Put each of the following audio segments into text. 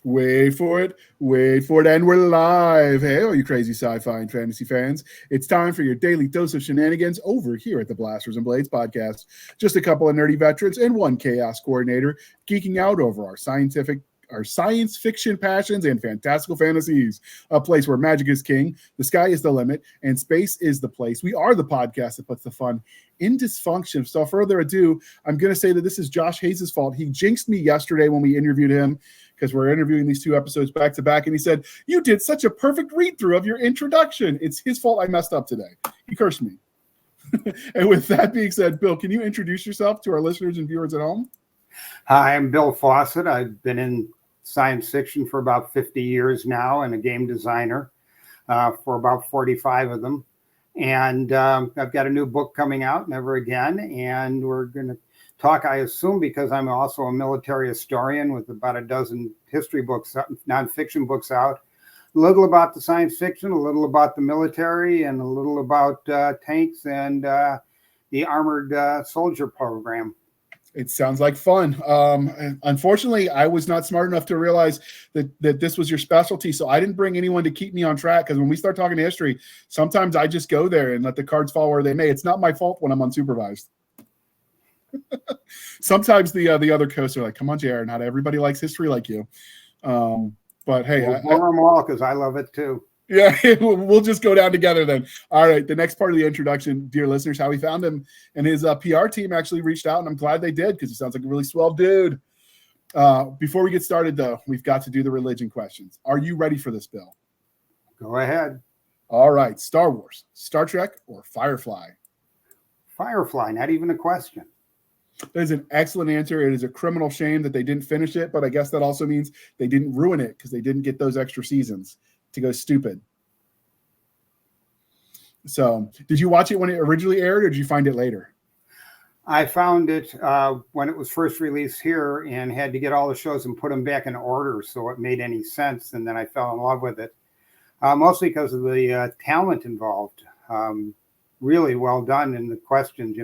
wait for it, and we're live. Hey, all you crazy sci-fi and fantasy fans. It's time for your daily dose of shenanigans over here at the Blasters and Blades podcast. Just a couple of nerdy veterans and one chaos coordinator geeking out over our science fiction passions and fantastical fantasies, a place where magic is king, the sky is the limit, and space is the place. We are the podcast that puts the fun in dysfunction. So further ado, I'm going to say that this is Josh Hayes' fault. He jinxed me yesterday when we interviewed him because we're interviewing these two episodes back to back, and he said, "You did such a perfect read-through of your introduction." It's his fault I messed up today. He cursed me. And with that being said, Bill, can you introduce yourself to our listeners and viewers at home? Hi, I'm Bill Fawcett. I've been in science fiction for about 50 years now and a game designer for about 45 of them. And I've got a new book coming out, Never Again, and we're going to talk, I assume, because I'm also a military historian with about a dozen history books, nonfiction books out, a little about the science fiction, a little about the military, and a little about tanks and the armored soldier program. It sounds like fun. Unfortunately, I was not smart enough to realize that this was your specialty, so I didn't bring anyone to keep me on track, because when we start talking history, sometimes I just go there and let the cards fall where they may. It's not my fault when I'm unsupervised. Sometimes the other coasts are like, "Come on, JR, not everybody likes history like you." But hey, we'll them all because I love it too. Yeah, we'll just go down together then. All right, the next part of the introduction, dear listeners, how we found him, and his PR team actually reached out, and I'm glad they did because he sounds like a really swell dude. Before we get started, though, we've got to do the religion questions. Are you ready for this, Bill? Go ahead. All right, Star Wars, Star Trek, or Firefly? Firefly, not even a question. That is an excellent answer. It is a criminal shame that they didn't finish it, but I guess that also means they didn't ruin it because they didn't get those extra seasons to go stupid. So, did you watch it when it originally aired, or did you find it later? I found it when it was first released here and had to get all the shows and put them back in order so it made any sense, and then I fell in love with it, mostly because of the talent involved. Really well done in the questions,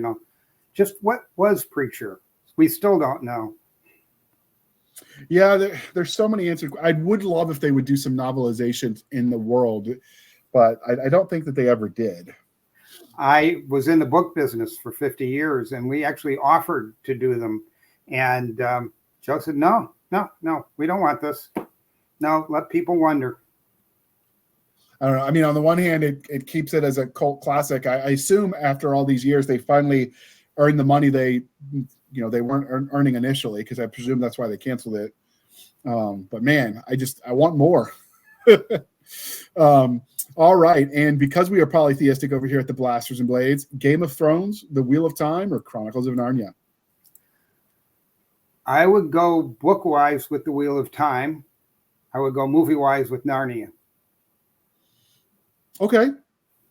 Just what was Preacher? We still don't know. Yeah, there's so many answers. I would love if they would do some novelizations in the world, but I don't think that they ever did. I was in the book business for 50 years, and we actually offered to do them. And Joe said, no, we don't want this. No, let people wonder. I don't know. I mean, on the one hand, it keeps it as a cult classic. I assume after all these years, they finally earned the money they weren't earning initially, because I presume that's why they canceled it. But man, I want more. All right. And because we are polytheistic over here at the Blasters and Blades, Game of Thrones, The Wheel of Time, or Chronicles of Narnia? I would go book-wise with The Wheel of Time. I would go movie-wise with Narnia. Okay.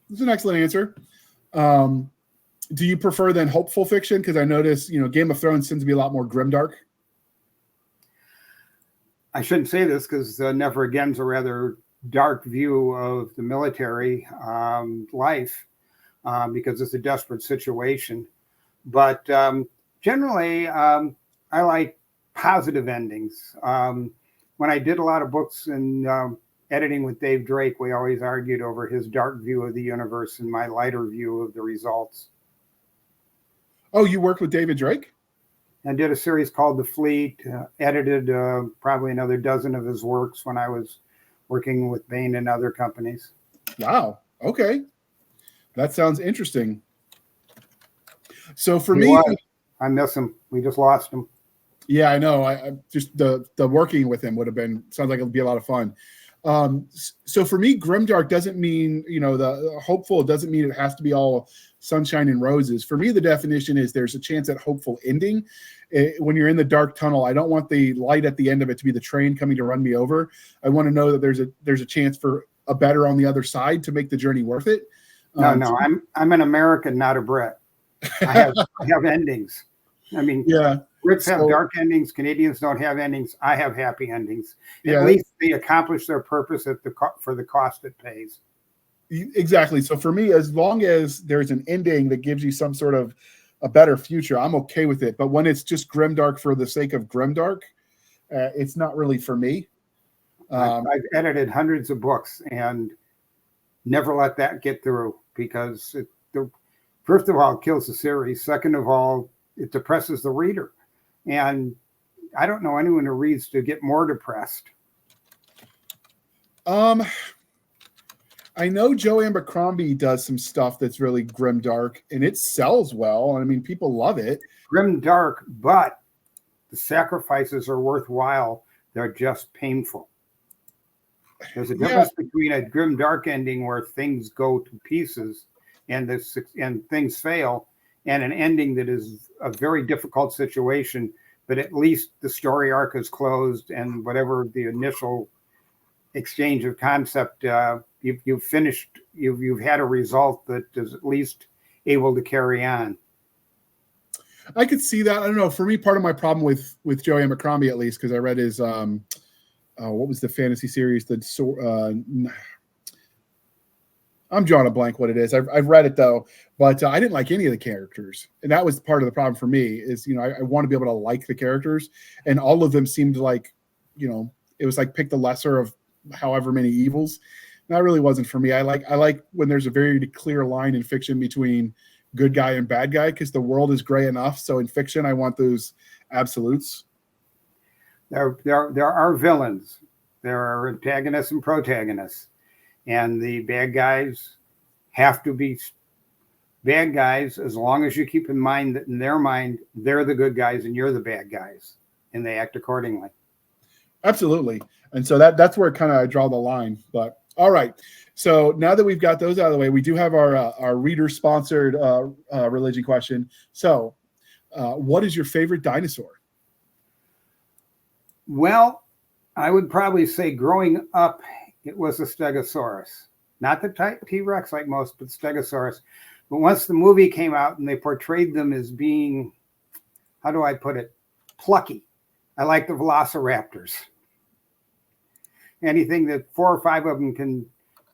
That's an excellent answer. Do you prefer then hopeful fiction? Because I notice, Game of Thrones tends to be a lot more grimdark. I shouldn't say this because Never Again's a rather dark view of the military life because it's a desperate situation. But generally, I like positive endings. When I did a lot of books and editing with Dave Drake, we always argued over his dark view of the universe and my lighter view of the results. Oh, you worked with David Drake? I did a series called The Fleet, edited probably another dozen of his works when I was working with Bain and other companies. Wow. Okay. That sounds interesting. So for me, I miss him. We just lost him. Yeah, I know. I just the working with him sounds like it would be a lot of fun. So for me, grimdark doesn't mean, the hopeful doesn't mean it has to be all sunshine and roses. For me, the definition is there's a chance at hopeful ending. When you're in the dark tunnel, I don't want the light at the end of it to be the train coming to run me over. I want to know that there's a chance for a better on the other side to make the journey worth it. No, I'm an American, not a Brit. I have endings. I mean, yeah. Brits have dark endings. Canadians don't have endings. I have happy endings. At least they accomplish their purpose for the cost it pays. Exactly. So for me, as long as there's an ending that gives you some sort of a better future, I'm okay with it. But when it's just grimdark for the sake of grimdark, it's not really for me. I've edited hundreds of books and never let that get through because first of all, it kills the series. Second of all, it depresses the reader. And I don't know anyone who reads to get more depressed. I know Joe Abercrombie does some stuff that's really grim dark, and it sells well. I mean, people love it. Grim dark, but the sacrifices are worthwhile. They're just painful. There's a difference between a grim dark ending where things go to pieces and things fail, and an ending that is a very difficult situation, but at least the story arc is closed and whatever the initial exchange of concept, you've finished, you've had a result that is at least able to carry on. I could see that. I don't know. For me, part of my problem with Joe Abercrombie, at least, because I read his what was the fantasy series? I'm drawing a blank what it is. I've read it though, but I didn't like any of the characters, and that was part of the problem for me. Is I want to be able to like the characters, and all of them seemed like it was like pick the lesser of however many evils. And that really wasn't for me. I like when there's a very clear line in fiction between good guy and bad guy, because the world is gray enough. So in fiction, I want those absolutes. There are villains. There are antagonists and protagonists. And the bad guys have to be bad guys as long as you keep in mind that in their mind, they're the good guys and you're the bad guys. And they act accordingly. Absolutely. And so that's where kind of I draw the line. But all right. So now that we've got those out of the way, we do have our reader-sponsored religion question. So what is your favorite dinosaur? Well, I would probably say growing up, it was a Stegosaurus. Not the T-Rex like most, but Stegosaurus. But once the movie came out and they portrayed them as being, how do I put it, plucky, I like the Velociraptors. Anything that 4 or 5 of them can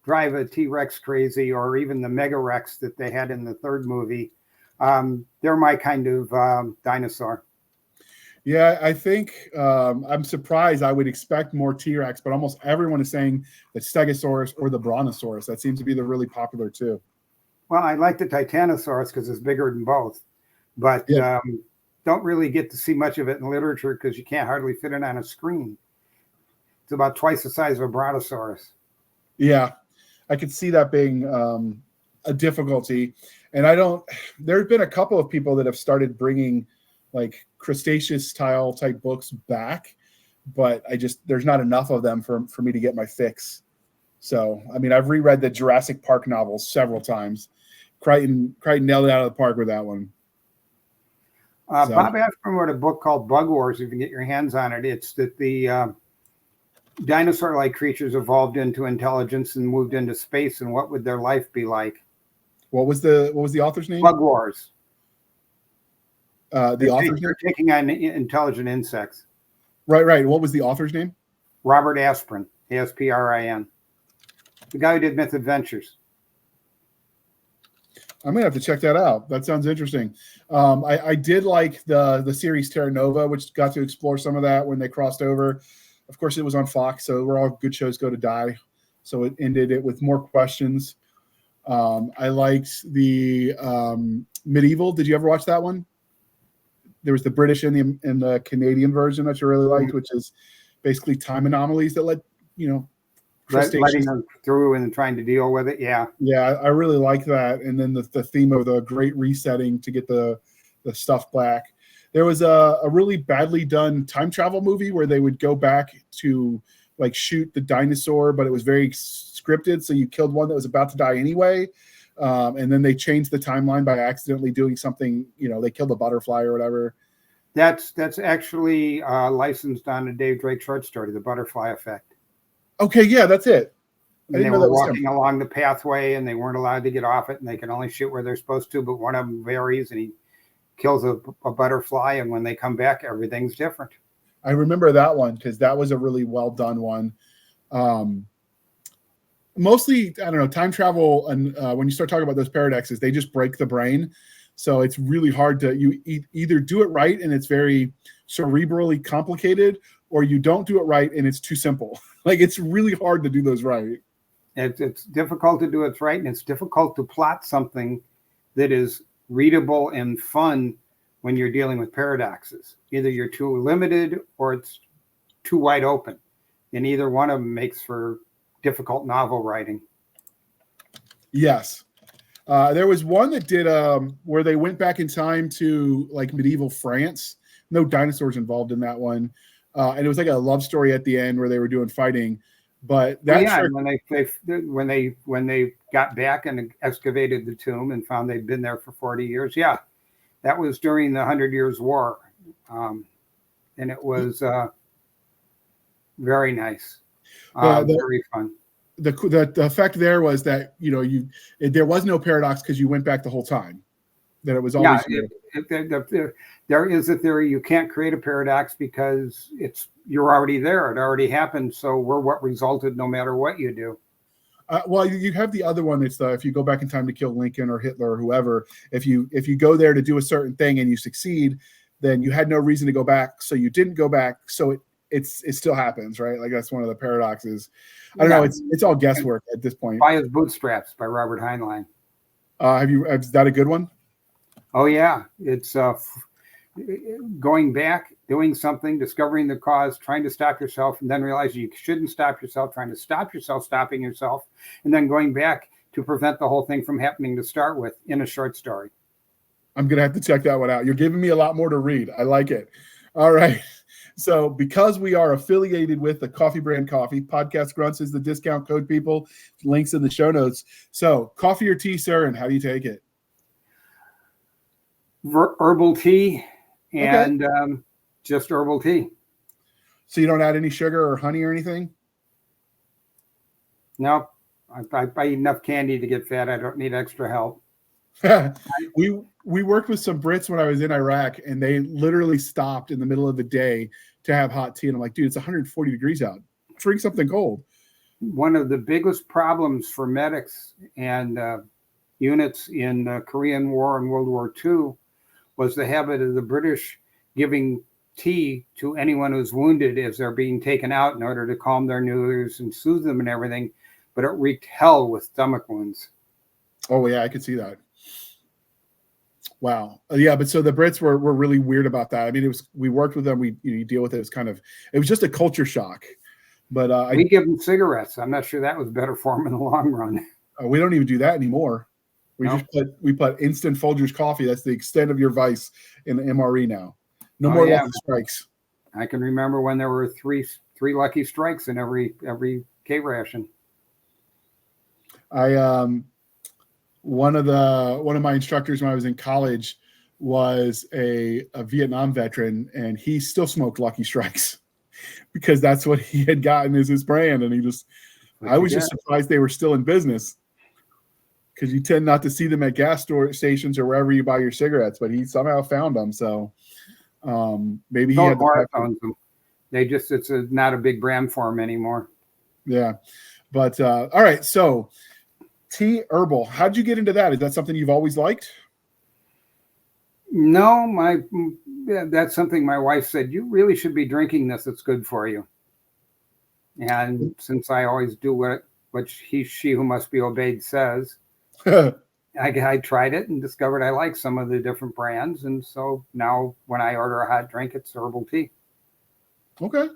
drive a T-Rex crazy, or even the Mega-Rex that they had in the third movie, they're my kind of dinosaur. Yeah, I think I'm surprised. I would expect more T-Rex, but almost everyone is saying the Stegosaurus or the Brontosaurus. That seems to be the really popular too. Well, I like the Titanosaurus because it's bigger than both, but don't really get to see much of it in literature because you can't hardly fit it on a screen. It's about twice the size of a Brontosaurus. Yeah, I could see that being a difficulty. And there's been a couple of people that have started bringing like Cretaceous style type books back, but there's not enough of them for me to get my fix. So, I mean, I've reread the Jurassic Park novels several times. Crichton nailed it out of the park with that one. Bob Asprin wrote a book called Bug Wars. If you can get your hands on it, it's that the dinosaur-like creatures evolved into intelligence and moved into space, and what would their life be like? What was the author's name? Bug Wars. They're taking on intelligent insects. Right. What was the author's name? Robert Asprin, Asprin. The guy who did Mythadventures. I'm gonna have to check that out. That sounds interesting. I did like the series Terra Nova, which got to explore some of that when they crossed over. Of course, it was on Fox, so where all good shows go to die. So it ended it with more questions. I liked the Medieval. Did you ever watch that one? There was the British and the Canadian version that you really liked, which is basically time anomalies that letting them through and trying to deal with it. Yeah, I really like that. And then the theme of the great resetting to get the stuff back. There was a really badly done time travel movie where they would go back to like shoot the dinosaur, but it was very scripted. So you killed one that was about to die anyway. And then they changed the timeline by accidentally doing something, they killed a butterfly or whatever. That's actually licensed on a Dave Drake short story, The Butterfly Effect. Okay, yeah, that's it. And they were walking along the pathway and they weren't allowed to get off it, and they can only shoot where they're supposed to, but one of them varies and he kills a butterfly, and when they come back, everything's different. I remember that one because that was a really well done one. Mostly, I don't know, time travel, and when you start talking about those paradoxes, they just break the brain. So it's really hard to either do it right and it's very cerebrally complicated, or you don't do it right and it's too simple. Like it's really hard to do those right. It's difficult to do it right, and it's difficult to plot something that is readable and fun when you're dealing with paradoxes. Either you're too limited or it's too wide open, and either one of them makes for difficult novel writing. Yes. There was one that did where they went back in time to like medieval France. No dinosaurs involved in that one. And it was like a love story at the end where they were doing fighting. But that when they got back and excavated the tomb and found they'd been there for 40 years, that was during the 100 Years' War, and it was very nice, very fun. The effect there was that there was no paradox because you went back the whole time. That it was always there is a theory you can't create a paradox because you're already there. It already happened. So we're what resulted no matter what you do. Well, you have the other one that's if you go back in time to kill Lincoln or Hitler or whoever, if you go there to do a certain thing and you succeed, then you had no reason to go back. So you didn't go back. So it still happens, right? Like that's one of the paradoxes. I don't know. It's all guesswork at this point. By His Bootstraps by Robert Heinlein. Is that a good one? Oh yeah, it's going back, doing something, discovering the cause, trying to stop yourself, and then realizing you shouldn't stop yourself, trying to stop yourself, stopping yourself, and then going back to prevent the whole thing from happening to start with in a short story. I'm gonna have to check that one out. You're giving me a lot more to read. I like it. All right. So because we are affiliated with the Coffee Brand Coffee, Podcast Grunts is the discount code, people. Links in the show notes. So coffee or tea, sir, and how do you take it? Herbal tea and just herbal tea. So you don't add any sugar or honey or anything? No, I eat enough candy to get fat. I don't need extra help. We worked with some Brits when I was in Iraq, and they literally stopped in the middle of the day to have hot tea. And I'm like, dude, it's 140 degrees out. Drink something cold. One of the biggest problems for medics and units in the Korean War and World War II was the habit of the British giving tea to anyone who's wounded as they're being taken out in order to calm their nerves and soothe them and everything. But it wreaked hell with stomach wounds. Oh, yeah, I could see that. Wow. Yeah, but so the Brits were really weird about that. I mean, we worked with them. You deal with it. It was just a culture shock. But we give them cigarettes. I'm not sure that was better for them in the long run. We don't even do that anymore. We put instant Folgers coffee. That's the extent of your vice in the MRE now. No more Lucky Strikes. I can remember when there were three Lucky Strikes in every K ration. One of my instructors when I was in college was a Vietnam veteran, and he still smoked Lucky Strikes because that's what he had gotten as his brand. And I was just surprised they were still in business, because you tend not to see them at gas stations or wherever you buy your cigarettes, but he somehow found them. So maybe he had them. It's not a big brand for him anymore. Yeah. But all right. So tea, herbal. How'd you get into that? Is that something you've always liked? No, that's something my wife said, you really should be drinking this. It's good for you. And since I always do what she who must be obeyed says, I tried it and discovered I like some of the different brands. And so now when I order a hot drink, it's herbal tea. Okay.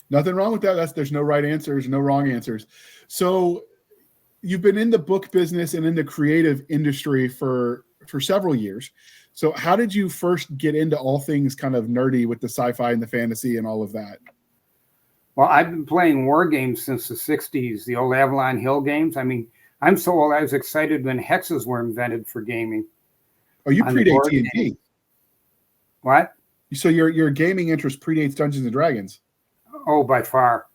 Nothing wrong with that. There's no right answers, no wrong answers. So you've been in the book business and in the creative industry for several years. So how did you first get into all things kind of nerdy with the sci-fi and the fantasy and all of that? Well, I've been playing war games since the 60s, the old Avalon Hill games. I mean, I'm so old, I was excited when hexes were invented for gaming. Oh, you predate T&T. What? So your gaming interest predates Dungeons and Dragons. Oh, by far.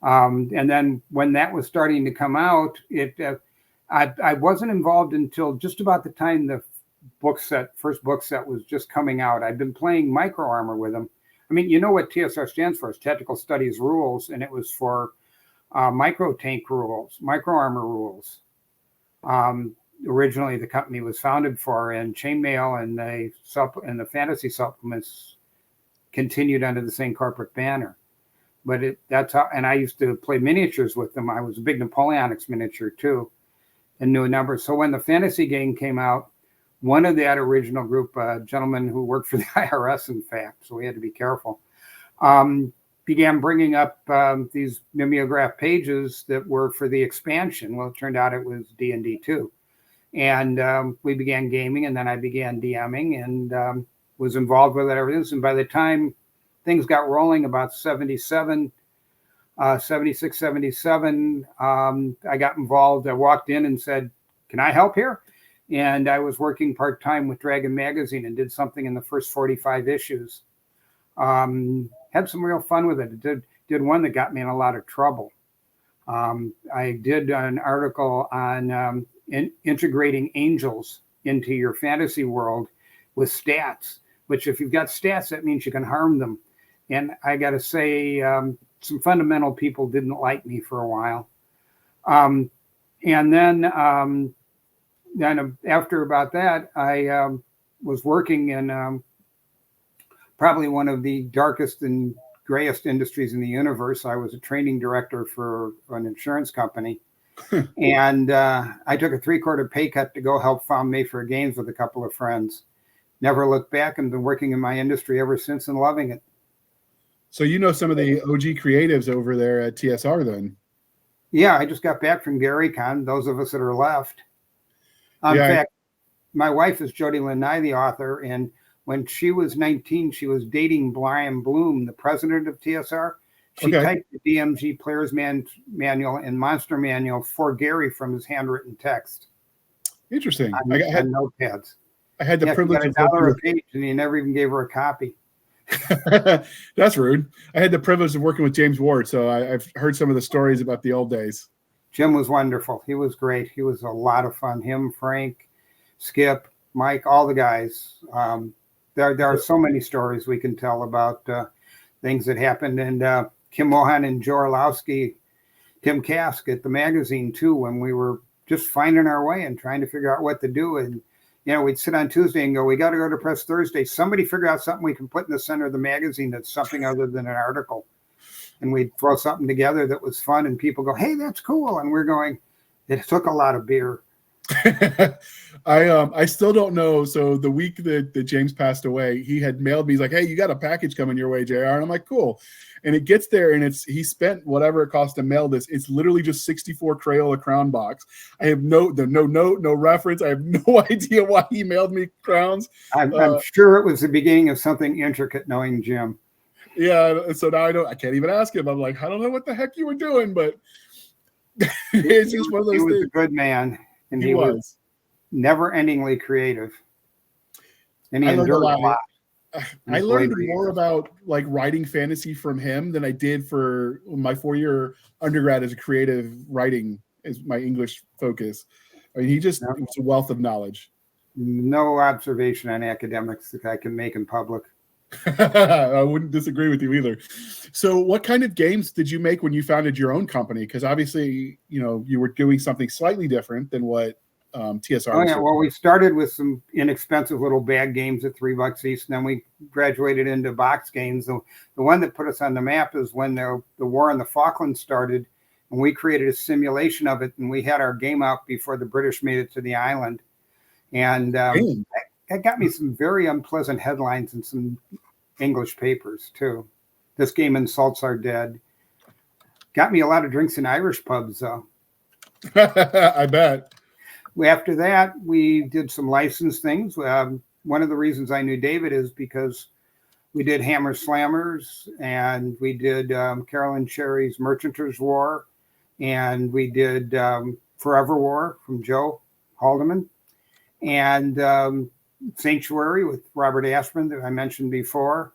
And then when that was starting to come out, I wasn't involved until just about the time the first book set was just coming out. I'd been playing Micro Armor with them. I mean, you know what TSR stands for? It's Tactical Studies Rules, and it was for micro tank rules, Micro Armor rules. originally the company was founded for, and chainmail and the fantasy supplements continued under the same corporate banner. But that's how, and I used to play miniatures with them. I was a big Napoleonics miniature too, and knew a number. So when the fantasy game came out, one of that original group, a gentleman who worked for the IRS, in fact, so we had to be careful, began bringing up these mimeograph pages that were for the expansion. Well, it turned out it was D&D 2. And we began gaming, and then I began DMing and was involved with it ever since. And by the time things got rolling about 76, 77, I got involved. I walked in and said, "Can I help here?" And I was working part-time with Dragon Magazine and did something in the first 45 issues. Had some real fun with it. Did one that got me in a lot of trouble. I did an article on integrating angels into your fantasy world with stats, which if you've got stats, that means you can harm them. And I got to say, some fundamental people didn't like me for a while. And then after about that, I was working in probably one of the darkest and grayest industries in the universe. I was a training director for an insurance company. And I took a 3/4 pay cut to go help found Mayfair Games with a couple of friends. Never looked back, and been working in my industry ever since and loving it. So you know some of the OG creatives over there at TSR then? Yeah, I just got back from GaryCon, those of us that are left. In fact, my wife is Jody Lynn Nye, the author, and when she was 19, she was dating Brian Bloom, the president of TSR. She typed the DMG Player's Manual and Monster Manual for Gary from his handwritten text. Interesting. I had notepads. I had the privilege of $1 a page, and he never even gave her a copy. That's rude. I had the privilege of working with James Ward, so I've heard some of the stories about the old days. Jim was wonderful. He was great. He was a lot of fun. Him, Frank, Skip, Mike, all the guys. There are so many stories we can tell about things that happened. And Kim Mohan and Joe Orlowski, Tim Kask at the magazine too, when we were just finding our way and trying to figure out what to do. And, you know, we'd sit on Tuesday and go, we got to go to press Thursday. Somebody figure out something we can put in the center of the magazine that's something other than an article. And we'd throw something together that was fun, and people go, hey, that's cool. And we're going, it took a lot of beer. I still don't know. So the week that James passed away, he had mailed me. He's like, hey, you got a package coming your way, JR. And I'm like, cool. And it gets there, and he spent whatever it cost to mail this. It's literally just 64 Crayola crown box. I have no note, no reference. I have no idea why he mailed me crowns. I'm sure it was the beginning of something intricate, knowing Jim. Yeah. So now I can't even ask him. I'm like, I don't know what the heck you were doing, but it's just one of those things. He was a good man, and he was never-endingly creative. And he endured a lot. I learned more about like writing fantasy from him than I did for my 4-year undergrad as a creative writing is my English focus. I mean, it was a wealth of knowledge. No observation on academics that I can make in public. I wouldn't disagree with you either. So what kind of games did you make when you founded your own company? Because obviously, you know, you were doing something slightly different than what TSR. Oh, yeah. Well, we started with some inexpensive little bag games at $3 each, and then we graduated into box games. The one that put us on the map is when the war in the Falklands started, and we created a simulation of it, and we had our game out before the British made it to the island. And that got me some very unpleasant headlines in some English papers, too. This game insults our dead. Got me a lot of drinks in Irish pubs, though. I bet. After that, we did some licensed things. One of the reasons I knew David is because we did Hammer Slammers, and we did Carolyn Cherry's Merchanters War, and we did Forever War from Joe Haldeman, and Sanctuary with Robert Asprin that I mentioned before,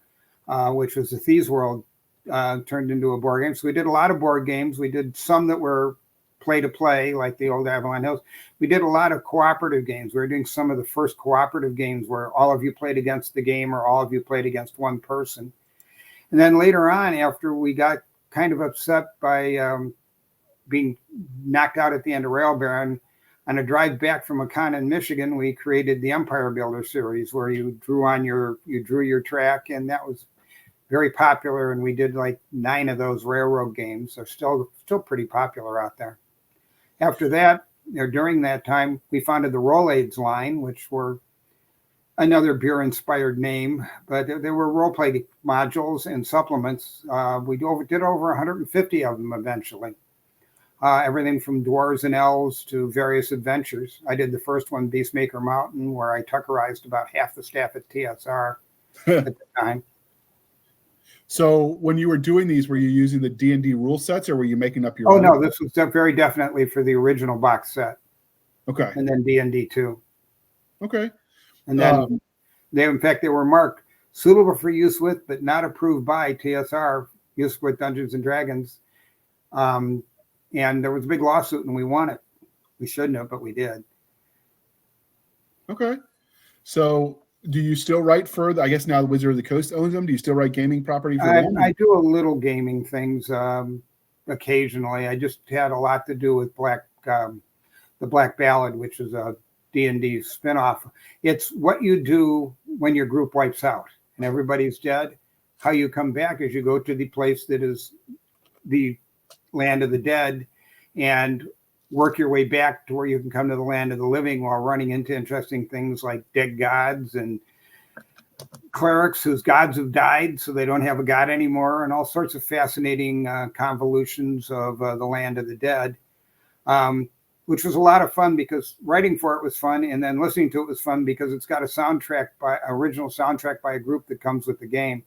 which was the Thieves World turned into a board game. So we did a lot of board games. We did some that were play-to-play, like the old Avalon Hills. We did a lot of cooperative games. We were doing some of the first cooperative games where all of you played against the game or all of you played against one person. And then later on, after we got kind of upset by being knocked out at the end of Rail Baron, on a drive back from a con in Michigan, we created the Empire Builder series, where you drew your track, and that was very popular. And we did like 9 of those railroad games. They're still pretty popular out there. After that, during that time, we founded the Rolaids line, which were another beer-inspired name, but there were role-play modules and supplements. We did over 150 of them eventually. Everything from dwarves and elves to various adventures. I did the first one, Beastmaker Mountain, where I tuckerized about half the staff at TSR at the time. So when you were doing these, were you using the D&D rule sets, or were you making up your own? Oh, no, this was very definitely for the original box set. Okay. And then D&D too. Okay. And then they were marked suitable for use with, but not approved by TSR, use with Dungeons and Dragons. And there was a big lawsuit, and we won it. We shouldn't have, but we did. Okay. So do you still write for, I guess now the Wizard of the Coast owns them. Do you still write gaming property for them? I do a little gaming things occasionally. I just had a lot to do with the Black Ballad, which is a D&D spinoff. It's what you do when your group wipes out and everybody's dead. How you come back is you go to the place that is the land of the dead and work your way back to where you can come to the land of the living, while running into interesting things like dead gods and clerics whose gods have died, so they don't have a god anymore, and all sorts of fascinating convolutions of the land of the dead, which was a lot of fun because writing for it was fun, and then listening to it was fun because it's got a original soundtrack by a group that comes with the game.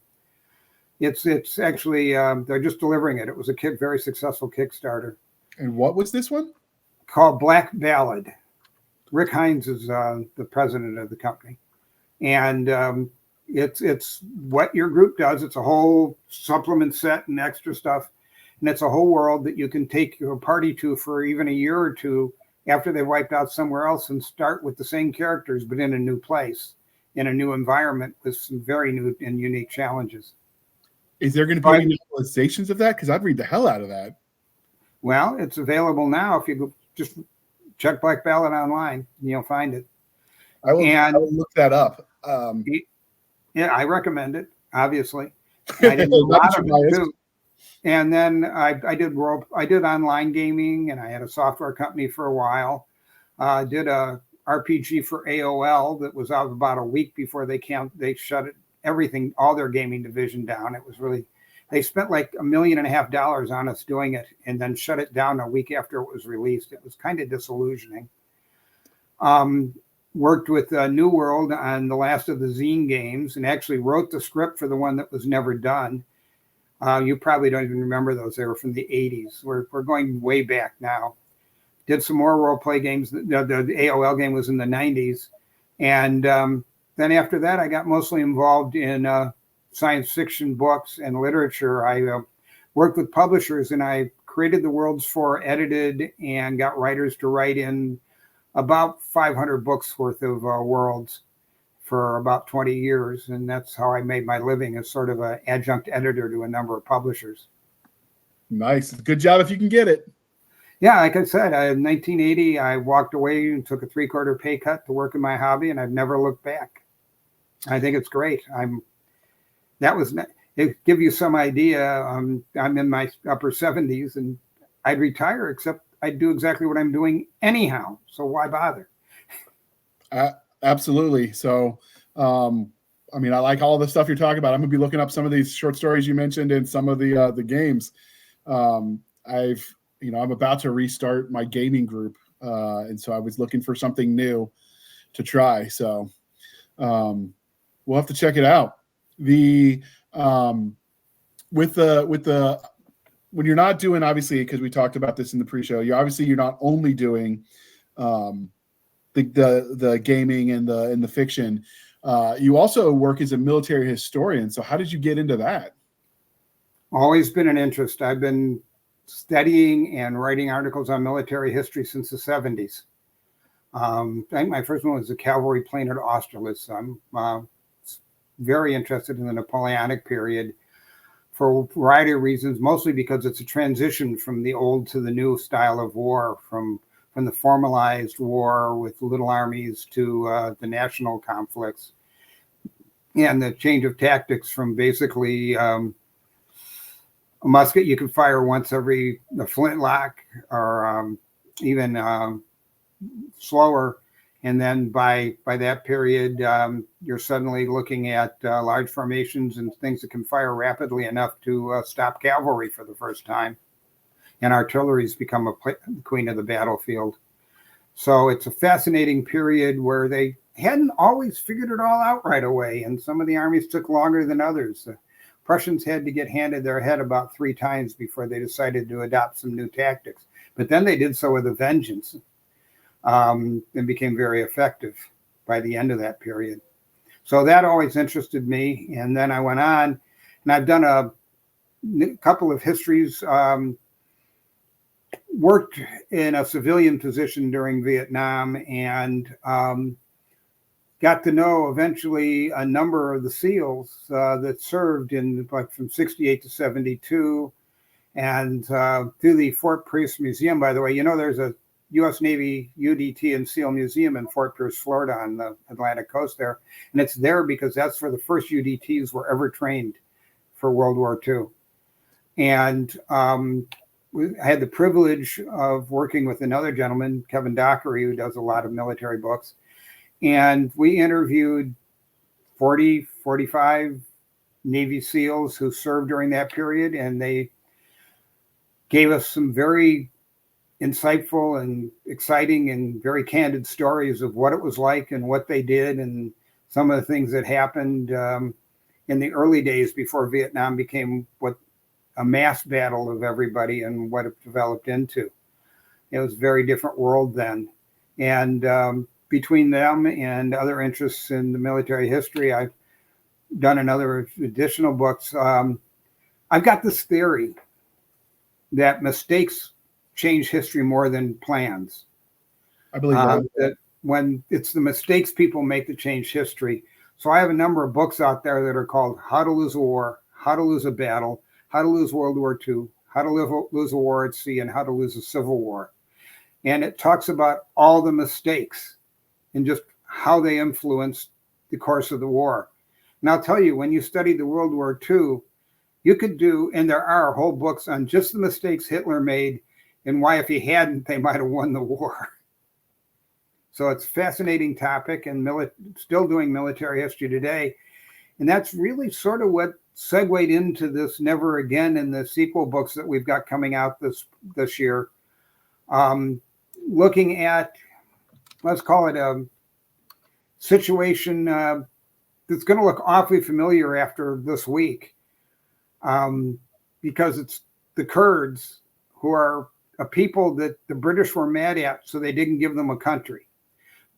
It's actually they're just delivering it. It was a very successful Kickstarter. And what was this one? Called Black Ballad. Rick Hines is the president of the company, and it's what your group does. It's a whole supplement set and extra stuff, and it's a whole world that you can take your party to for even a year or two after they've wiped out somewhere else, and start with the same characters but in a new place, in a new environment with some very new and unique challenges. Is there going to be any novelizations of that? Because I'd read the hell out of that. Well, it's available now. If you just check Black Ballad online, you'll find it. I will look that up. Yeah, I recommend it, obviously. I did a lot of it too. And then I did online gaming, and I had a software company for a while. Did a RPG for AOL that was out about a week before they shut it, all their gaming division down. It was really, they spent like $1.5 million on us doing it, and then shut it down a week after it was released. It was kind of disillusioning. Worked with New World on the last of the Zine games, and actually wrote the script for the one that was never done. You probably don't even remember those. They were from the 80s. We're going way back now. Did some more role play games. The AOL game was in the 90s. And then after that, I got mostly involved in science fiction books and literature. I worked with publishers, and I created the worlds for, edited, and got writers to write in about 500 books worth of worlds for about 20 years. And that's how I made my living, as sort of an adjunct editor to a number of publishers. Nice. Good job if you can get it. Yeah, like I said, in 1980, I walked away and took a 3/4 pay cut to work in my hobby, and I've never looked back. I think it's great. It give you some idea. I'm in my upper 70s, and I'd retire, except I'd do exactly what I'm doing anyhow. So why bother? Absolutely. So, I mean, I like all the stuff you're talking about. I'm going to be looking up some of these short stories you mentioned and some of the games. I'm about to restart my gaming group, and so I was looking for something new to try. So, we'll have to check it out. When you're not doing, obviously, because we talked about this in the pre-show, you're not only doing the gaming and the fiction. You also work as a military historian. So how did you get into that? Always been an interest. I've been studying and writing articles on military history since the 70s. I think my first one was the cavalry plane at Austerlitz. I'm very interested in the Napoleonic period for a variety of reasons, mostly because it's a transition from the old to the new style of war, from from the formalized war with little armies to the national conflicts, and the change of tactics from basically a musket you can fire once every the flintlock, or even slower. And then by that period, you're suddenly looking at large formations and things that can fire rapidly enough to stop cavalry for the first time. And artillery's become a queen of the battlefield. So it's a fascinating period where they hadn't always figured it all out right away. And some of the armies took longer than others. The Prussians had to get handed their head about 3 times before they decided to adopt some new tactics. But then they did so with a vengeance. And became very effective by the end of that period. So that always interested me. And then I went on, and I've done a couple of histories, worked in a civilian position during Vietnam, and got to know eventually a number of the SEALs that served in like from 68 to 72. And through the Fort Pierce Museum, by the way, there's a U.S. Navy UDT and SEAL Museum in Fort Pierce, Florida, on the Atlantic coast there. And it's there because that's where the first UDTs were ever trained for World War II. And I had the privilege of working with another gentleman, Kevin Dockery, who does a lot of military books. And we interviewed 40, 45 Navy SEALs who served during that period. And they gave us some very insightful and exciting and very candid stories of what it was like and what they did and some of the things that happened in the early days before Vietnam became what a mass battle of everybody and what it developed into. It was a very different world then. And between them and other interests in the military history, I've done another additional books. I've got this theory that mistakes change history more than plans. I believe that when it's the mistakes people make that change history. So I have a number of books out there that are called How to Lose a War, How to Lose a Battle, How to Lose World War II, How to Lose a War at Sea, and How to Lose a Civil War. And it talks about all the mistakes and just how they influenced the course of the war. And I'll tell you, when you study the World War II, you could do, and there are whole books on just the mistakes Hitler made and why, if he hadn't, they might have won the war. So it's a fascinating topic, and still doing military history today. And that's really sort of what segued into this Never Again and the sequel books that we've got coming out this year. Looking at, let's call it a situation that's going to look awfully familiar after this week, because it's the Kurds, who are a people that the British were mad at, so they didn't give them a country.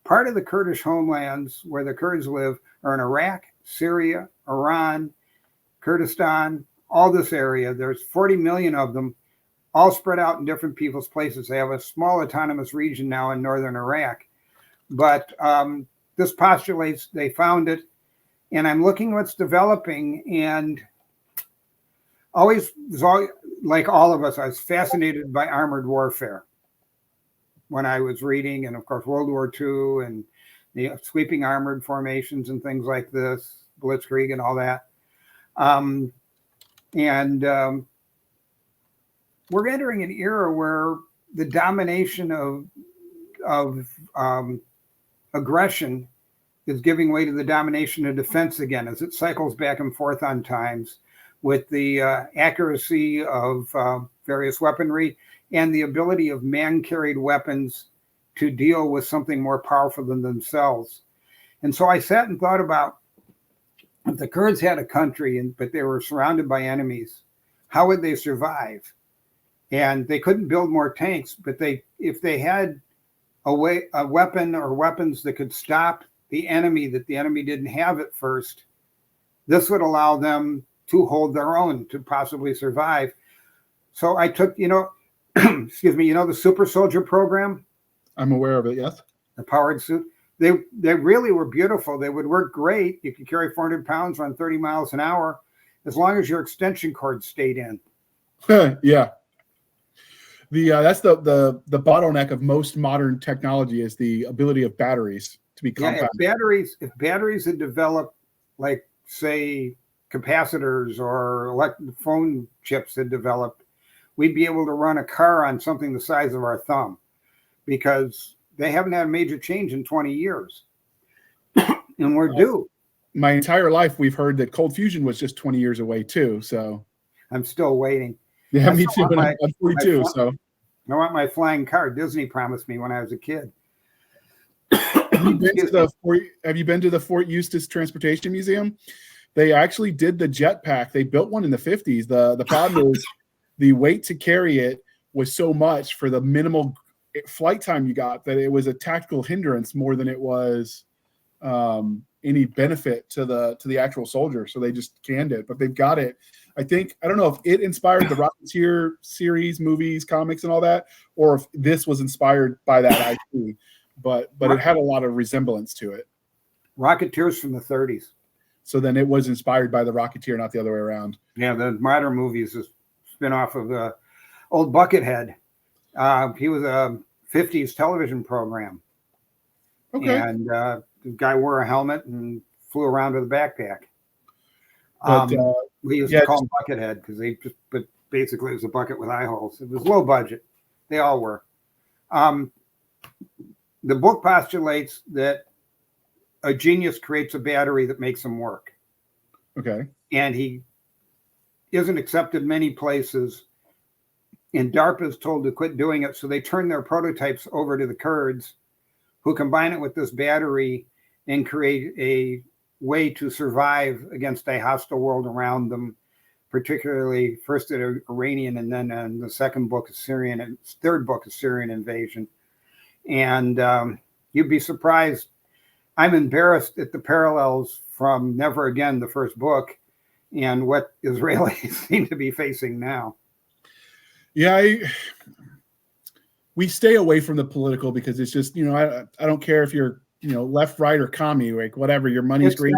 Part of the Kurdish homelands where the Kurds live are in Iraq, Syria, Iran, Kurdistan, all this area. There's 40 million of them, all spread out in different people's places. They have a small autonomous region now in northern Iraq. But this postulates they found it. And I'm looking what's developing, and like all of us, I was fascinated by armored warfare when I was reading, and of course, World War II and the sweeping armored formations and things like this, Blitzkrieg and all that. We're entering an era where the domination of aggression is giving way to the domination of defense again, as it cycles back and forth on times, with the accuracy of various weaponry and the ability of man-carried weapons to deal with something more powerful than themselves. And so I sat and thought about, if the Kurds had a country, but they were surrounded by enemies, how would they survive? And they couldn't build more tanks, but if they had a weapon or weapons that could stop the enemy, that the enemy didn't have at first, this would allow them to hold their own, to possibly survive. So I took, excuse me, the super soldier program? I'm aware of it, yes. The powered suit. They really were beautiful. They would work great. You could carry 400 pounds, run 30 miles an hour, as long as your extension cord stayed in. Yeah. That's the bottleneck of most modern technology is the ability of batteries to be compact. If batteries had developed, like say capacitors or phone chips had developed, we'd be able to run a car on something the size of our thumb, because they haven't had a major change in 20 years. And we're due. My entire life, we've heard that cold fusion was just 20 years away too. So I'm still waiting. Yeah, me too. I'm 42, so I want my flying car. Disney promised me when I was a kid. Have you been to the Fort Eustis Transportation Museum? They actually did the jetpack. They built one in the 50s. The problem is the weight to carry it was so much for the minimal flight time you got that it was a tactical hindrance more than it was any benefit to the actual soldier. So they just canned it, but they've got it. I don't know if it inspired the Rocketeer series, movies, comics, and all that, or if this was inspired by that IP. But it had a lot of resemblance to it. Rocketeer's from the 30s. So then it was inspired by the Rocketeer, not the other way around. Yeah, the modern movies is a spin-off of old Buckethead. He was a 50s television program. Okay. And the guy wore a helmet and flew around with a backpack. We used to call him Buckethead because but basically it was a bucket with eye holes. It was low budget. They all were. The book postulates that a genius creates a battery that makes him work. Okay. And he isn't accepted many places. And DARPA is told to quit doing it. So they turn their prototypes over to the Kurds, who combine it with this battery and create a way to survive against a hostile world around them, particularly first the Iranian and then in the second book, Syrian, and third book, Syrian invasion. And you'd be surprised. I'm embarrassed at the parallels from Never Again, the first book, and what Israelis seem to be facing now. Yeah, we stay away from the political because it's just, I don't care if you're, left, right, or commie, like whatever, your money's green.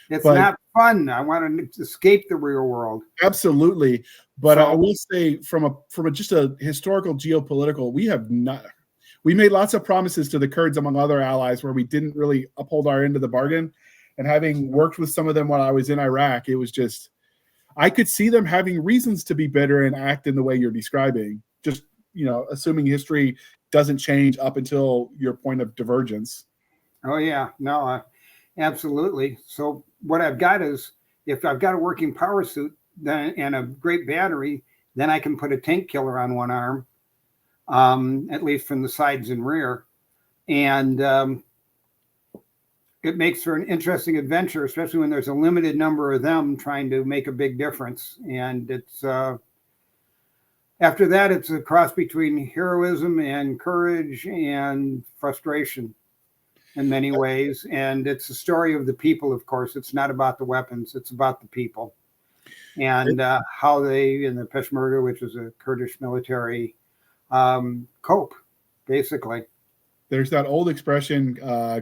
It's not fun. I want to escape the real world. Absolutely. But I will say from just a historical geopolitical, we made lots of promises to the Kurds among other allies where we didn't really uphold our end of the bargain. And having worked with some of them while I was in Iraq, it was just, I could see them having reasons to be bitter and act in the way you're describing. Just, assuming history doesn't change up until your point of divergence. Oh yeah, no, absolutely. So what I've got is, if I've got a working power suit and a great battery, then I can put a tank killer on one arm, at least from the sides and rear. And it makes for an interesting adventure, especially when there's a limited number of them trying to make a big difference. And it's after that, it's a cross between heroism and courage and frustration in many ways. And it's a story of the people, of course. It's not about the weapons. It's about the people and how they, in the Peshmerga, which is a Kurdish military, cope, basically. There's that old expression,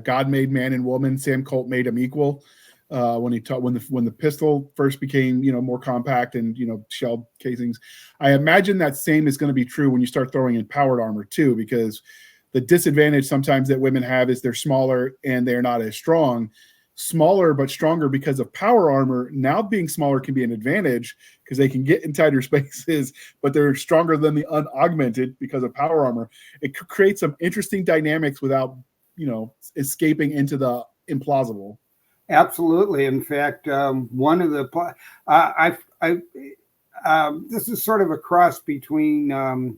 God made man and woman, Sam Colt made them equal. When the pistol first became, more compact and, shell casings. I imagine that same is going to be true when you start throwing in powered armor too, because the disadvantage sometimes that women have is they're smaller and they're not as strong. Smaller but stronger because of power armor. Now being smaller can be an advantage because they can get in tighter spaces, but they're stronger than the unaugmented because of power armor. It creates some interesting dynamics without, escaping into the implausible. Absolutely. In fact, one of the this is sort of a cross between hammer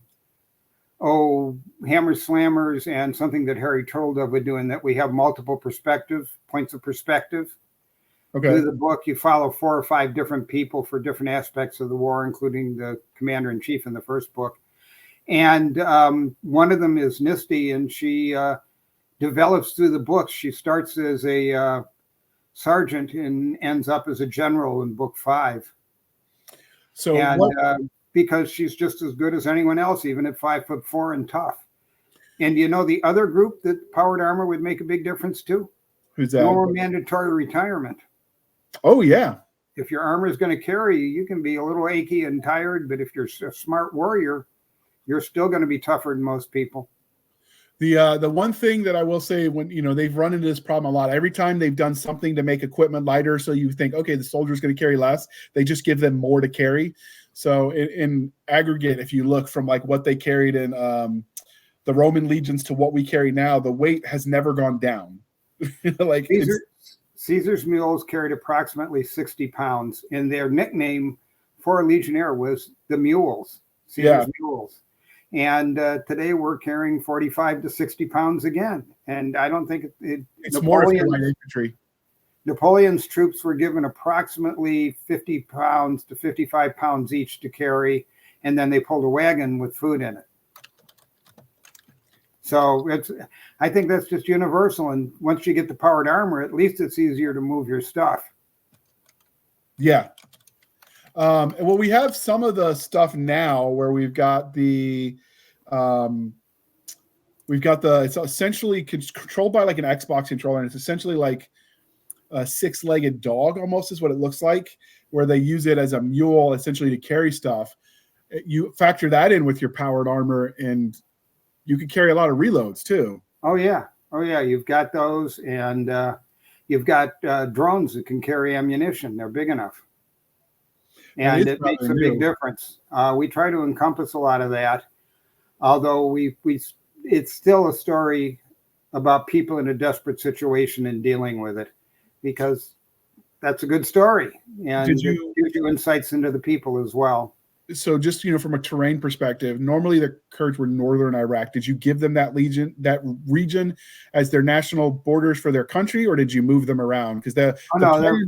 slammers and something that Harry Turtledove would do, in that we have multiple points of perspective. Okay. Through the book, you follow 4 or 5 different people for different aspects of the war, including the commander-in-chief in the first book. And one of them is Nisty, and she develops through the book. She starts as a sergeant and ends up as a general in book 5. So because she's just as good as anyone else, even at 5'4" and tough. And the other group that powered armor would make a big difference too? Who's that? No more mandatory retirement. Oh yeah. If your armor is going to carry you, you can be a little achy and tired, but if you're a smart warrior, you're still going to be tougher than most people. The one thing that I will say, when they've run into this problem a lot, every time they've done something to make equipment lighter, so you think, okay, the soldier's going to carry less, they just give them more to carry. So in aggregate, if you look from like what they carried in the Roman legions to what we carry now, the weight has never gone down. Like Caesar's mules carried approximately 60 pounds, and their nickname for a legionnaire was the mules. Caesar's mules. And today we're carrying 45 to 60 pounds again. And I don't think it's more if you're light infantry. Napoleon's troops were given approximately 50 pounds to 55 pounds each to carry, and then they pulled a wagon with food in it. So I think that's just universal. And once you get the powered armor, at least it's easier to move your stuff. Yeah. Well, we have some of the stuff now where we've got it's essentially controlled by like an Xbox controller, and it's essentially like a six-legged dog almost is what it looks like, where they use it as a mule essentially to carry stuff. You factor that in with your powered armor, and you can carry a lot of reloads too. Oh yeah. You've got those, and you've got drones that can carry ammunition. They're big enough. And it makes a big difference. We try to encompass a lot of that, although it's still a story about people in a desperate situation and dealing with it, because that's a good story, and it gives you insights into the people as well. So just, from a terrain perspective, normally the Kurds were northern Iraq. Did you give them that region as their national borders for their country, or did you move them around? Because they're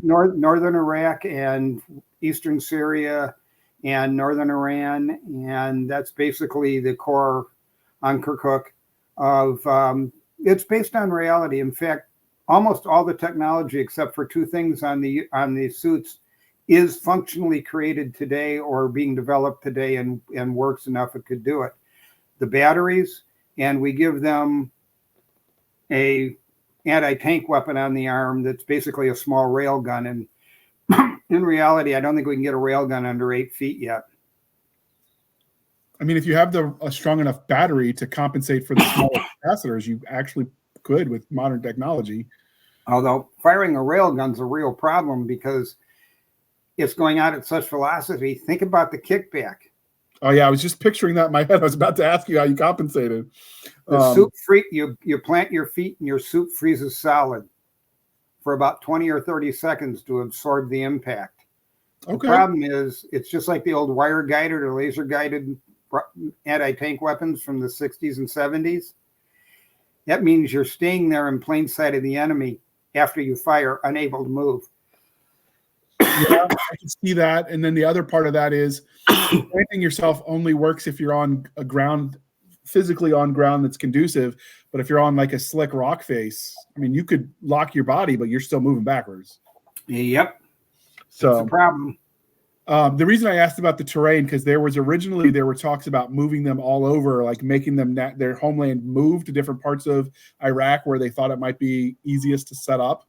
northern Iraq and eastern Syria and northern Iran, and that's basically the core on Kirkuk of it's based on reality. In fact, almost all the technology except for two things on the suits is functionally created today or being developed today and works enough it could do it. The batteries, and we give them a anti-tank weapon on the arm that's basically a small rail gun, and in reality, I don't think we can get a railgun under 8 feet yet. I mean, if you have a strong enough battery to compensate for the smaller capacitors, you actually could with modern technology. Although firing a railgun's a real problem because it's going out at such velocity. Think about the kickback. Oh yeah, I was just picturing that in my head. I was about to ask you how you compensated. The soup you plant your feet and your soup freezes solid for about 20 or 30 seconds to absorb the impact. Okay. The problem is it's just like the old wire guided or laser guided anti-tank weapons from the 60s and 70s. That means you're staying there in plain sight of the enemy after you fire, unable to move. Yeah, I can see that. And then the other part of that is planting yourself only works if you're on a ground, physically on ground that's conducive. But if you're on like a slick rock face, I mean, you could lock your body, but you're still moving backwards. Yep. So that's the problem. The reason I asked about the terrain, because there were talks about moving them all over, like making them their homeland move to different parts of Iraq where they thought it might be easiest to set up.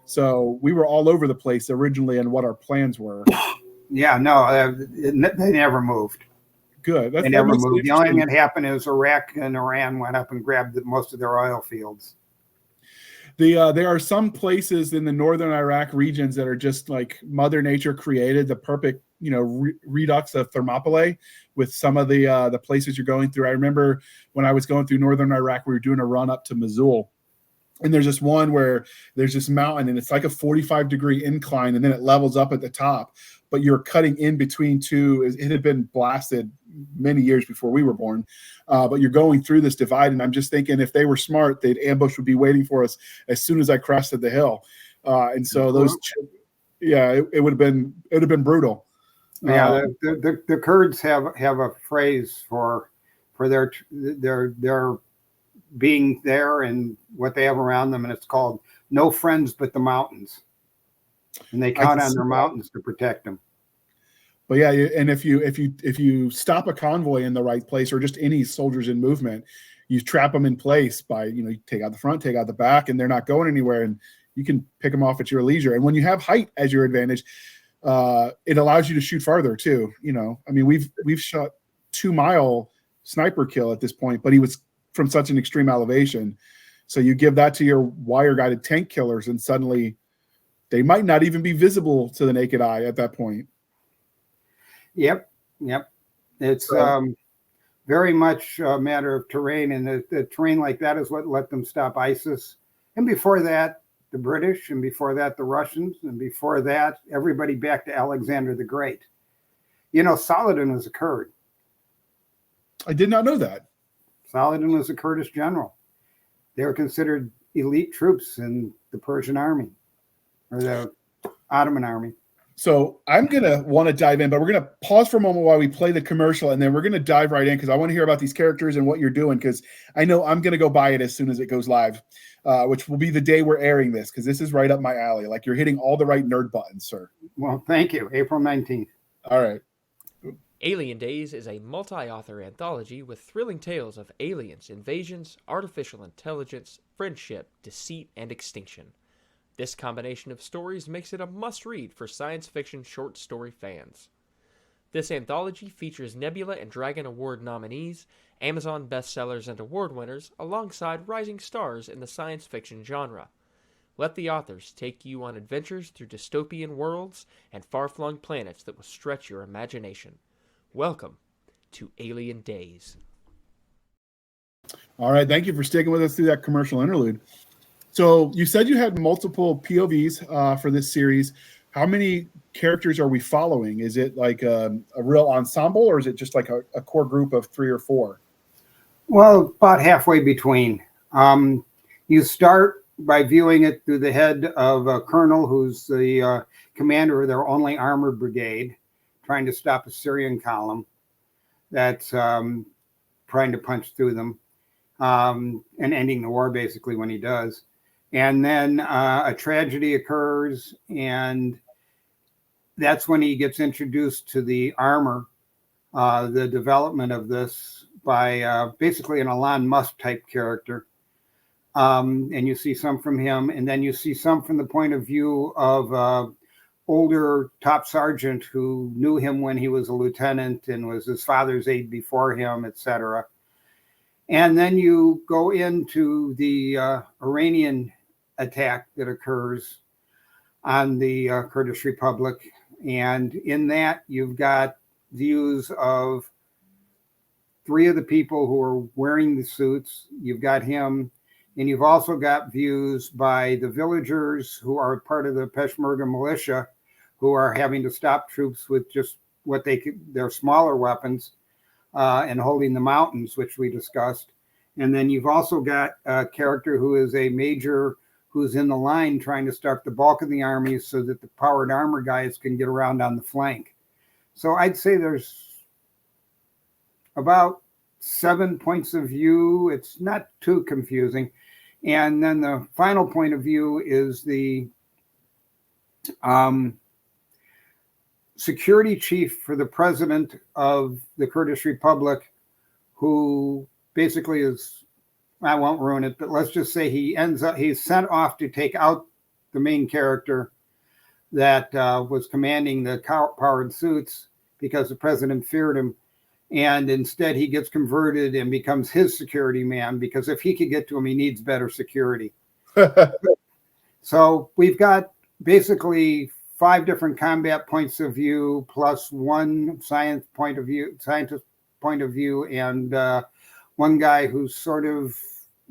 So we were all over the place originally and what our plans were. Yeah, no, they never moved. Good. They never moved. The only thing that happened is Iraq and Iran went up and grabbed most of their oil fields. There are some places in the northern Iraq regions that are just like Mother Nature created the perfect, redux of Thermopylae with some of the places you're going through. I remember when I was going through northern Iraq, we were doing a run up to Mosul. And there's this one where there's this mountain and it's like a 45-degree incline and then it levels up at the top, but you're cutting in between two. It had been blasted many years before we were born, but you're going through this divide. And I'm just thinking if they were smart, ambush would be waiting for us as soon as I crested the hill. And so it would have been brutal. Yeah, the Kurds have a phrase for their being there and what they have around them, and it's called "No friends but the mountains," and they count on their mountains to protect them. But yeah, and if you stop a convoy in the right place or just any soldiers in movement, you trap them in place by you take out the front, take out the back, and they're not going anywhere, and you can pick them off at your leisure. And when you have height as your advantage, it allows you to shoot farther too. I mean, we've shot 2-mile sniper kill at this point, but he was from such an extreme elevation. So you give that to your wire guided tank killers, and suddenly they might not even be visible to the naked eye at that point. Yep. It's very much a matter of terrain, and the terrain like that is what let them stop ISIS. And before that, the British, and before that, the Russians, and before that, everybody back to Alexander the Great. Saladin was a Kurd. I did not know that. Saladin was a Kurdish general. They were considered elite troops in the Persian army or the Ottoman army. So I'm going to want to dive in, but we're going to pause for a moment while we play the commercial, and then we're going to dive right in because I want to hear about these characters and what you're doing, because I know I'm going to go buy it as soon as it goes live, which will be the day we're airing this, because this is right up my alley. Like, you're hitting all the right nerd buttons, sir. Well, thank you. April 19th. All right. Alien Days is a multi-author anthology with thrilling tales of aliens, invasions, artificial intelligence, friendship, deceit, and extinction. This combination of stories makes it a must-read for science fiction short story fans. This anthology features Nebula and Dragon Award nominees, Amazon bestsellers and award winners, alongside rising stars in the science fiction genre. Let the authors take you on adventures through dystopian worlds and far-flung planets that will stretch your imagination. Welcome to Alien Days. All right. Thank you for sticking with us through that commercial interlude. So you said you had multiple POVs for this series. How many characters are we following? Is it like a real ensemble, or is it just like a core group of 3 or 4? Well, about halfway between. You start by viewing it through the head of a colonel who's the commander of their only armored brigade, trying to stop a Syrian column that's trying to punch through them and ending the war, basically, when he does. And then a tragedy occurs, and that's when he gets introduced to the armor, the development of this by basically an Elon Musk type character. And you see some from him, and then you see some from the point of view of older top sergeant who knew him when he was a lieutenant and was his father's aide before him, etc. And then you go into the Iranian attack that occurs on the Kurdish Republic. And in that, you've got views of 3 of the people who are wearing the suits. You've got him, and you've also got views by the villagers who are part of the Peshmerga militia, who are having to stop troops with just what their smaller weapons and holding the mountains, which we discussed. And then you've also got a character who is a major who's in the line trying to start the bulk of the army so that the powered armor guys can get around on the flank. So I'd say there's about 7 points of view. It's not too confusing. And then the final point of view is the security chief for the president of the Kurdish Republic, who basically is, I won't ruin it, but let's just say he's sent off to take out the main character that was commanding the powered suits because the president feared him. And instead he gets converted and becomes his security man, because if he could get to him, he needs better security. So we've got basically 5 different combat points of view, plus 1 scientist point of view, and 1 guy who's sort of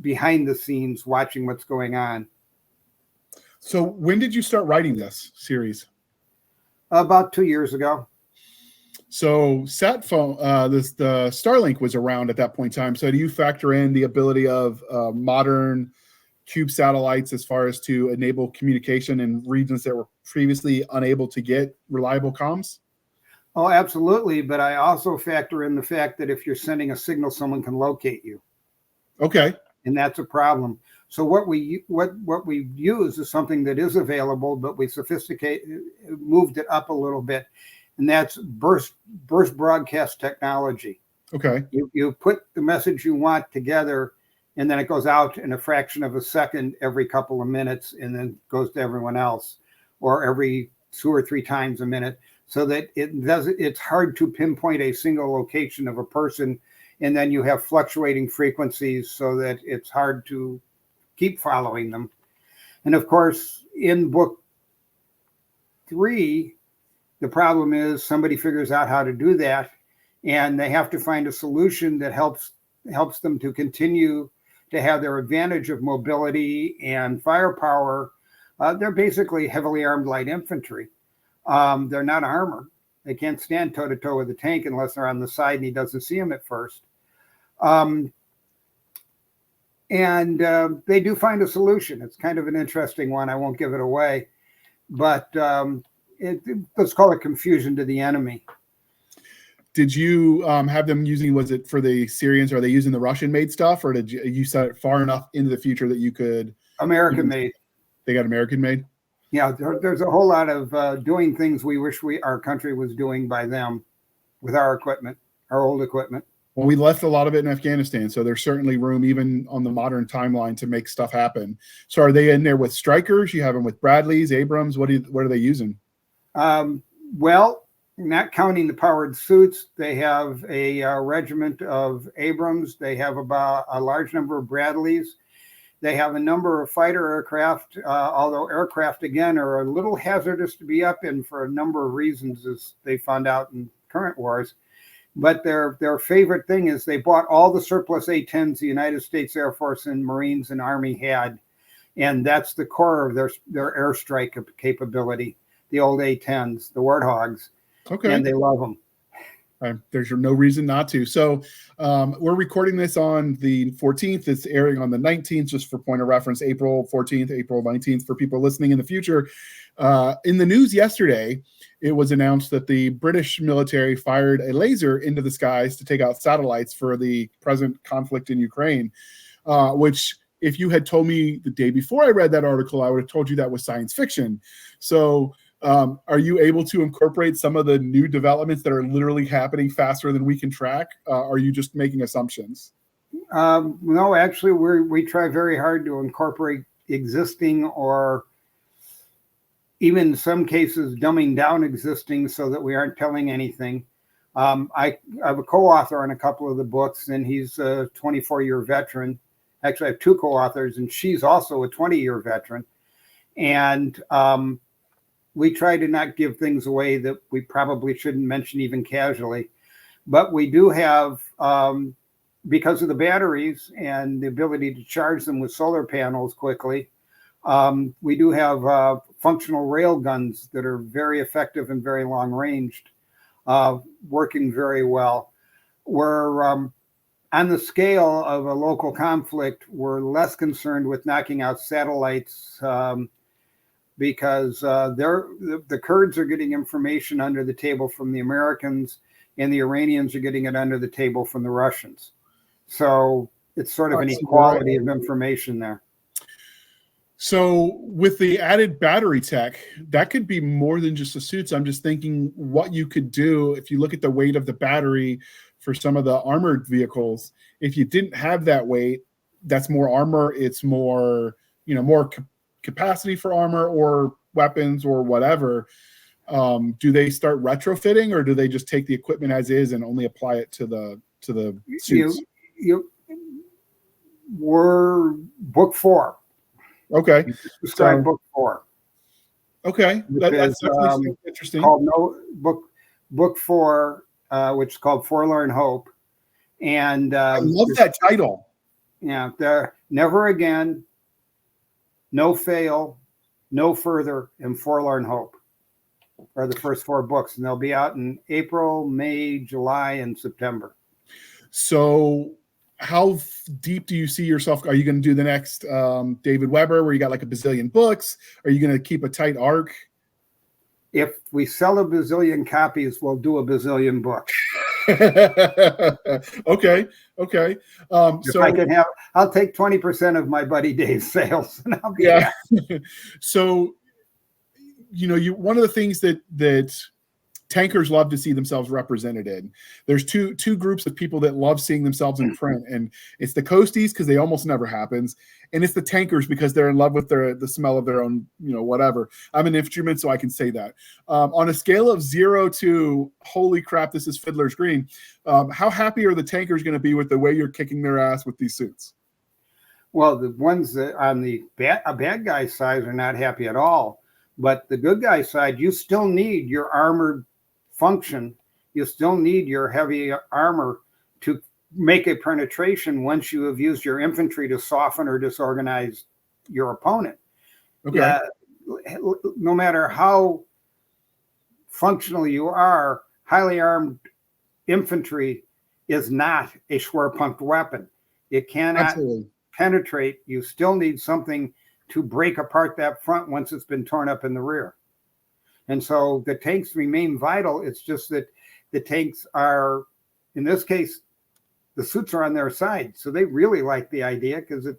behind the scenes watching what's going on. So when did you start writing this series? About 2 years ago. So sat phone, the Starlink was around at that point in time. So do you factor in the ability of modern cube satellites as far as to enable communication in regions that were previously unable to get reliable comms? Oh, absolutely. But I also factor in the fact that if you're sending a signal, someone can locate you. Okay. And that's a problem. So what we use is something that is available, but we moved it up a little bit. And that's burst broadcast technology. Okay. You put the message you want together, and then it goes out in a fraction of a second every couple of minutes, and then goes to everyone else, or every 2 or 3 times a minute, so that it's hard to pinpoint a single location of a person and then you have fluctuating frequencies so that it's hard to keep following them. And of course, in book 3, the problem is somebody figures out how to do that, and they have to find a solution that helps them to continue to have their advantage of mobility and firepower. They're basically heavily armed light infantry. They're not armor. They can't stand toe-to-toe with a tank unless they're on the side and he doesn't see them at first. And they do find a solution. It's kind of an interesting one. I won't give it away. But let's call it confusion to the enemy. Did you have them using, was it for the Syrians, are they using the Russian-made stuff, or did you set it far enough into the future that you could? American-made. They got American-made? Yeah, there's a whole lot of doing things we wish our country was doing by them with our equipment, our old equipment. Well, we left a lot of it in Afghanistan, so there's certainly room, even on the modern timeline, to make stuff happen. So are they in there with Strykers? You have them with Bradleys, Abrams? What are they using? Well, not counting the powered suits, they have a regiment of Abrams. They have about a large number of Bradleys. They have a number of fighter aircraft, although aircraft, again, are a little hazardous to be up in for a number of reasons, as they found out in current wars. But their favorite thing is they bought all the surplus A-10s the United States Air Force and Marines and Army had. And that's the core of their airstrike capability, the old A-10s, the Warthogs. Okay. And they love them. There's no reason not to. So we're recording this on the 14th. It's airing on the 19th, just for point of reference, April 14th, April 19th, for people listening in the future. In the news yesterday, it was announced that the British military fired a laser into the skies to take out satellites for the present conflict in Ukraine, which, if you had told me the day before I read that article, I would have told you that was science fiction. So are you able to incorporate some of the new developments that are literally happening faster than we can track? Are you just making assumptions? No, actually, we try very hard to incorporate existing, or even in some cases dumbing down existing so that we aren't telling anything. I have a co-author on a couple of the books, and he's a 24-year veteran. Actually, I have two co-authors, and she's also a 20-year veteran. And we try to not give things away that we probably shouldn't mention even casually. But we do have, because of the batteries and the ability to charge them with solar panels quickly, we do have functional rail guns that are very effective and very long ranged, working very well. We're on the scale of a local conflict, we're less concerned with knocking out satellites because the Kurds are getting information under the table from the Americans, and the Iranians are getting it under the table from the Russians. So it's sort of an equality of information there. So with the added battery tech, that could be more than just the suits. I'm just thinking what you could do if you look at the weight of the battery for some of the armored vehicles. If you didn't have that weight, that's more armor. It's more, more capacity for armor or weapons or whatever. Do they start retrofitting, or do they just take the equipment as is and only apply it to the suits? We're book 4. Okay. Start book 4. Okay. That's interesting. Called book 4, which is called Forlorn Hope. And I love that title. Yeah. The Never Again, No Fail, No Further, and Forlorn Hope are the first 4 books. And they'll be out in April, May, July, and September. So how deep do you see yourself? Are you going to do the next David Weber, where you got like a bazillion books? Are you going to keep a tight arc? If we sell a bazillion copies, we'll do a bazillion books. Okay. So I can I'll take 20% of my buddy Dave's sales, and I'll be So, one of the things that tankers love to see themselves represented in. There's two groups of people that love seeing themselves in print, and it's the coasties because they almost never happens, and it's the tankers because they're in love with the smell of their own, whatever. I'm an infantryman, so I can say that. On a scale of 0 to holy crap, this is Fiddler's Green, how happy are the tankers going to be with the way you're kicking their ass with these suits? Well, the ones that on the bad guy side are not happy at all. But the good guy side, you still need your armored function. You still need your heavy armor to make a penetration once you have used your infantry to soften or disorganize your opponent. Okay. No matter how functional you are, highly armed infantry is not a Schwerpunkt weapon. It cannot penetrate. You still need something to break apart that front once it's been torn up in the rear. And so the tanks remain vital. It's just that the tanks are, in this case, the suits are on their side. So they really like the idea because it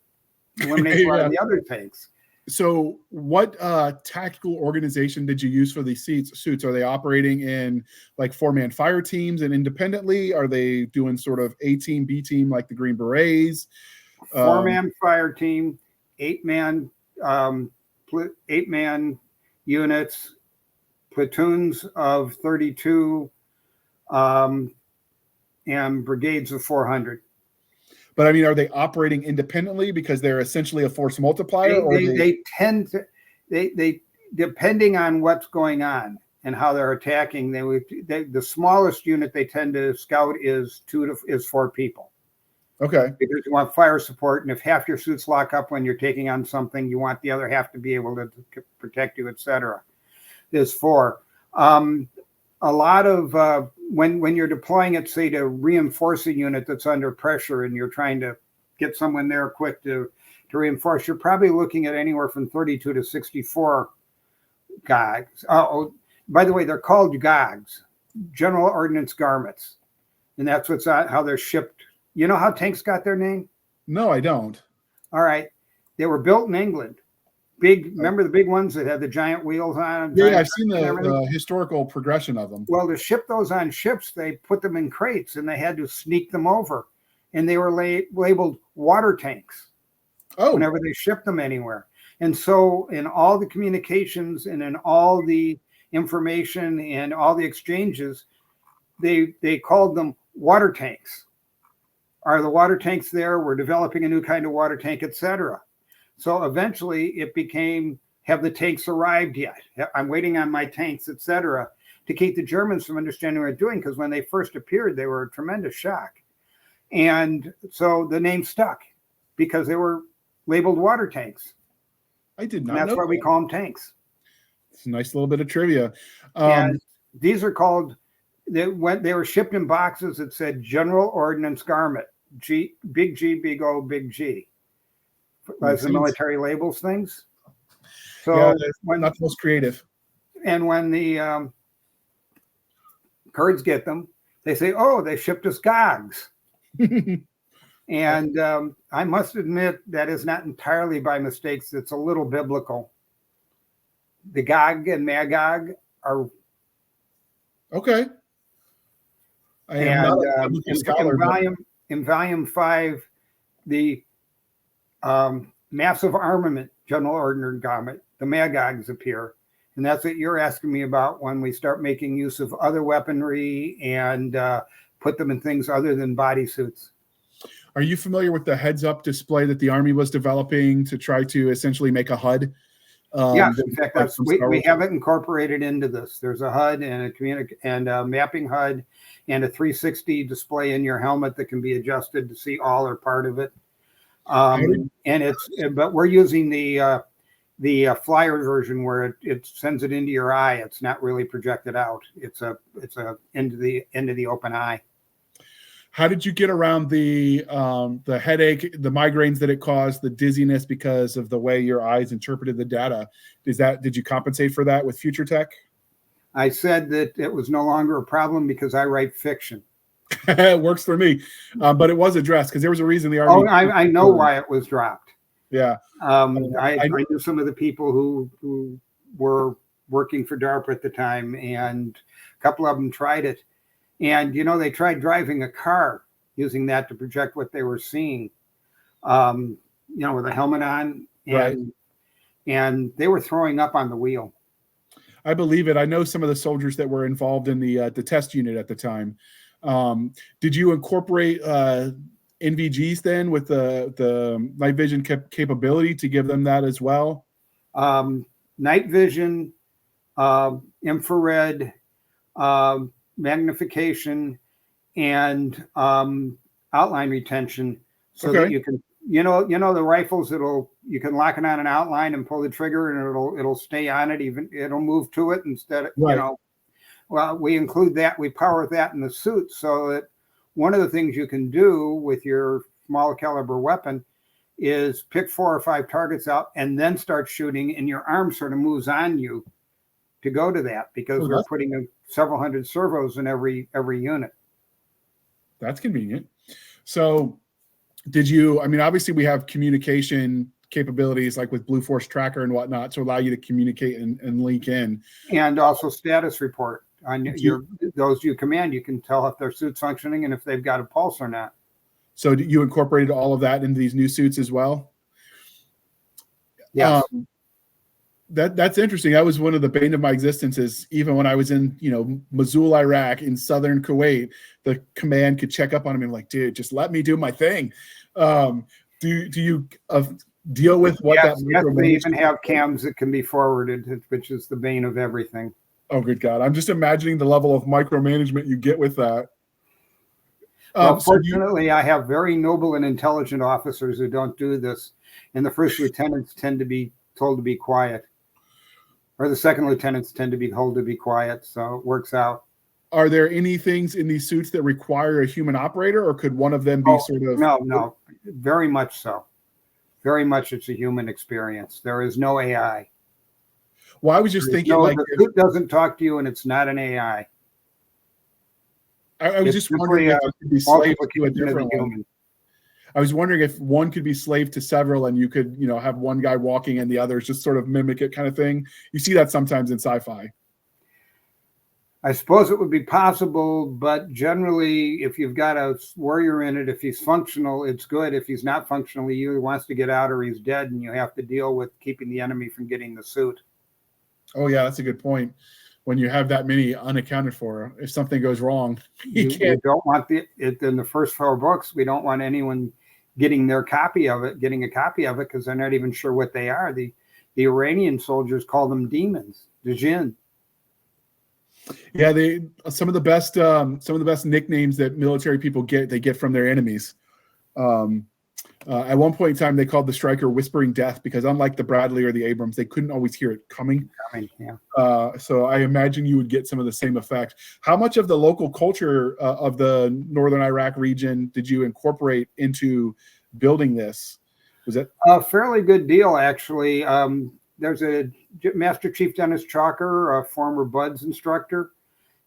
eliminates a lot of the other tanks. So what tactical organization did you use for these suits? Are they operating in like 4-man fire teams and independently? Are they doing sort of A team, B team like the Green Berets? 4-man fire team, 8-man units, platoons of 32, and brigades of 400. But I mean, are they operating independently because they're essentially a force multiplier? They tend to, they depending on what's going on and how they're attacking, the smallest unit they tend to scout is 4 people. Okay. Because you want fire support, and if half your suits lock up when you're taking on something, you want the other half to be able to protect you, etc. There's 4. A lot of when you're deploying it, say, to reinforce a unit that's under pressure, and you're trying to get someone there quick to reinforce, you're probably looking at anywhere from 32 to 64 GOGs. Oh, by the way, they're called GOGs, General Ordnance Garments, and that's how they're shipped. You know how tanks got their name? No, I don't. All right. They were built in England. Remember the big ones that had the giant wheels on them? Yeah, I've seen the historical progression of them. Well, to ship those on ships, they put them in crates and they had to sneak them over. And they were labeled water tanks whenever they shipped them anywhere. And so in all the communications and in all the information and all the exchanges, they called them water tanks. Are the water tanks there? We're developing a new kind of water tank, etc. So eventually it became, have the tanks arrived yet? I'm waiting on my tanks, etc., to keep the Germans from understanding what they're doing, because when they first appeared, they were a tremendous shock. And so the name stuck because they were labeled water tanks. I did not know. That's why we call them tanks. It's a nice little bit of trivia. And these are called, they were shipped in boxes that said General Ordnance Garment, big G, big O, big G, as the military labels things. So yeah, not the most creative. And when the Kurds get them, they say, "Oh, they shipped us GOGs." And I must admit that is not entirely by mistakes. It's a little biblical. The Gog and Magog are okay. In volume 5, the massive armament General Ordnance Garment, the Magogs appear, and that's what you're asking me about when we start making use of other weaponry and put them in things other than bodysuits. Are you familiar with the heads-up display that the Army was developing to try to essentially make a HUD? Yes, in fact, we have it incorporated into this. There's a HUD and a mapping HUD and a 360 display in your helmet that can be adjusted to see all or part of it. But we're using the flyer version where it sends it into your eye. It's not really projected out. It's into the open eye. How did you get around the headache, the migraines that it caused, the dizziness because of the way your eyes interpreted the data? Did you compensate for that with future tech? I said that it was no longer a problem because I write fiction. It works for me, but it was addressed because there was a reason the Army. Oh, I know why it was dropped. Yeah, I knew some of the people who were working for DARPA at the time, and a couple of them tried it. And, they tried driving a car using that to project what they were seeing, with a helmet on. Right. And they were throwing up on the wheel. I believe it. I know some of the soldiers that were involved in the test unit at the time. Did you incorporate NVGs then with the night vision capability to give them that as well? Night vision, infrared, magnification, and outline retention, so that you can, the rifles, you can lock it on an outline and pull the trigger, and it'll stay on it, even it'll move to it instead of, right. Well, we include that, we power that in the suit, so that one of the things you can do with your small caliber weapon is pick 4 or 5 targets out and then start shooting, and your arm sort of moves on you to go to that, because we're putting several hundred servos in every unit. That's convenient. So obviously we have communication capabilities like with Blue Force Tracker and whatnot to allow you to communicate and link in. And also status report on those you command. You can tell if their suit's functioning and if they've got a pulse or not. So you incorporated all of that into these new suits as well? Yes. That's interesting. That was one of the bane of my existence, is even when I was in, Mosul, Iraq, in southern Kuwait, the command could check up on me and like, dude, just let me do my thing. Do you deal with what that? Yes, we even have cams that can be forwarded, which is the bane of everything. Oh, good God. I'm just imagining the level of micromanagement you get with that. Well, fortunately, I have very noble and intelligent officers who don't do this. And the first lieutenants tend to be told to be quiet. Or the second lieutenants tend to be told to be quiet. So it works out. Are there any things in these suits that require a human operator, or could one of them be sort of? No, very much so. Very much it's a human experience. There is no AI. Well, I was just thinking, the suit doesn't talk to you, and it's not an AI. I was just wondering if it could be slave to a different one. I was wondering if one could be slave to several, and you could, have one guy walking and the others just sort of mimic it, kind of thing. You see that sometimes in sci-fi. I suppose it would be possible, but generally, if you've got a warrior in it, if he's functional, it's good. If he's not functional, he either wants to get out or he's dead, and you have to deal with keeping the enemy from getting the suit. Oh, yeah, that's a good point. When you have that many unaccounted for, if something goes wrong, you don't want in the first 4 books, we don't want anyone getting a copy of it, because they're not even sure what they are. The Iranian soldiers call them demons, the jinn. Yeah, some of the best nicknames that military people get from their enemies. At one point in time, they called the Striker Whispering Death, because unlike the Bradley or the Abrams, they couldn't always hear it coming. Yeah. So I imagine you would get some of the same effect. How much of the local culture of the Northern Iraq region did you incorporate into building this? Was it a fairly good deal, actually? There's a Master Chief Dennis Chalker, a former BUDS instructor,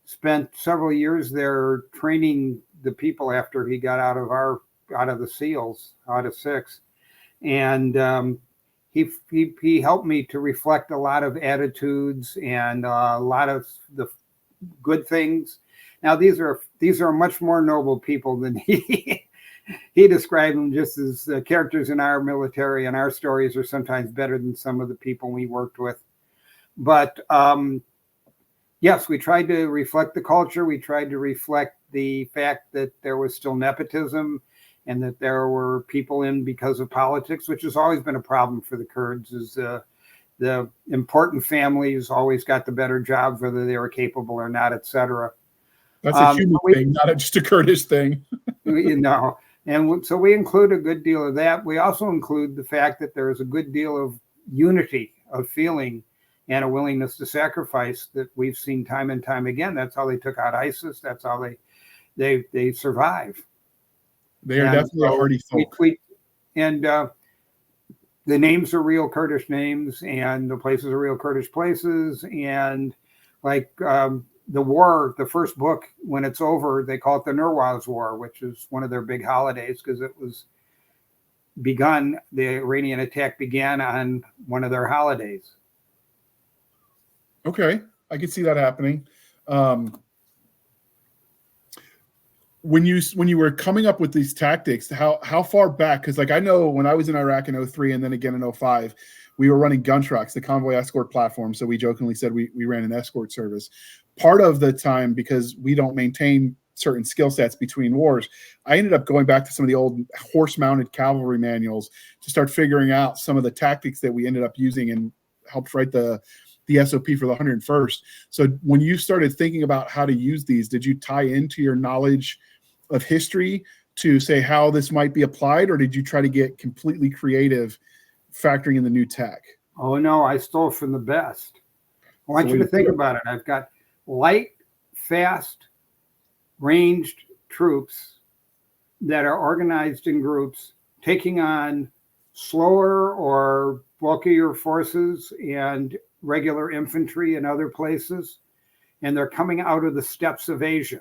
spent several years there training the people after he got out of the SEALs, out of 6. And he helped me to reflect a lot of attitudes and a lot of the good things. Now, these are much more noble people than he described them just as characters in our military, and our stories are sometimes better than some of the people we worked with. But yes, we tried to reflect the culture. We tried to reflect the fact that there was still nepotism, and that there were people in because of politics, which has always been a problem for the Kurds. Is the important families always got the better jobs, whether they were capable or not, etc. That's a human thing, not just a Kurdish thing. And so we include a good deal of that. We also include the fact that there is a good deal of unity of feeling and a willingness to sacrifice that we've seen time and time again. That's how they took out ISIS. That's how they survive. They are definitely a hardy folk. The names are real Kurdish names, and the places are real Kurdish places. And like the war, the first book, when it's over, they call it the Nurwaz War, which is one of their big holidays, because it was begun, the Iranian attack began on one of their holidays. Okay, I can see that happening. When you were coming up with these tactics, how far back? Because like I know when I was in Iraq in 03 and then again in 05, we were running gun trucks, the convoy escort platform. So we jokingly said we ran an escort service. Part of the time, because we don't maintain certain skill sets between wars, I ended up going back to some of the old horse-mounted cavalry manuals to start figuring out some of the tactics that we ended up using and helped write the SOP for the 101st. So when you started thinking about how to use these, did you tie into your knowledge of history to say how this might be applied, or did you try to get completely creative factoring in the new tech? Oh no, I stole from the best. I want you to think about it. I've got light, fast, ranged troops that are organized in groups, taking on slower or bulkier forces and regular infantry in other places, and they're coming out of the steppes of Asia.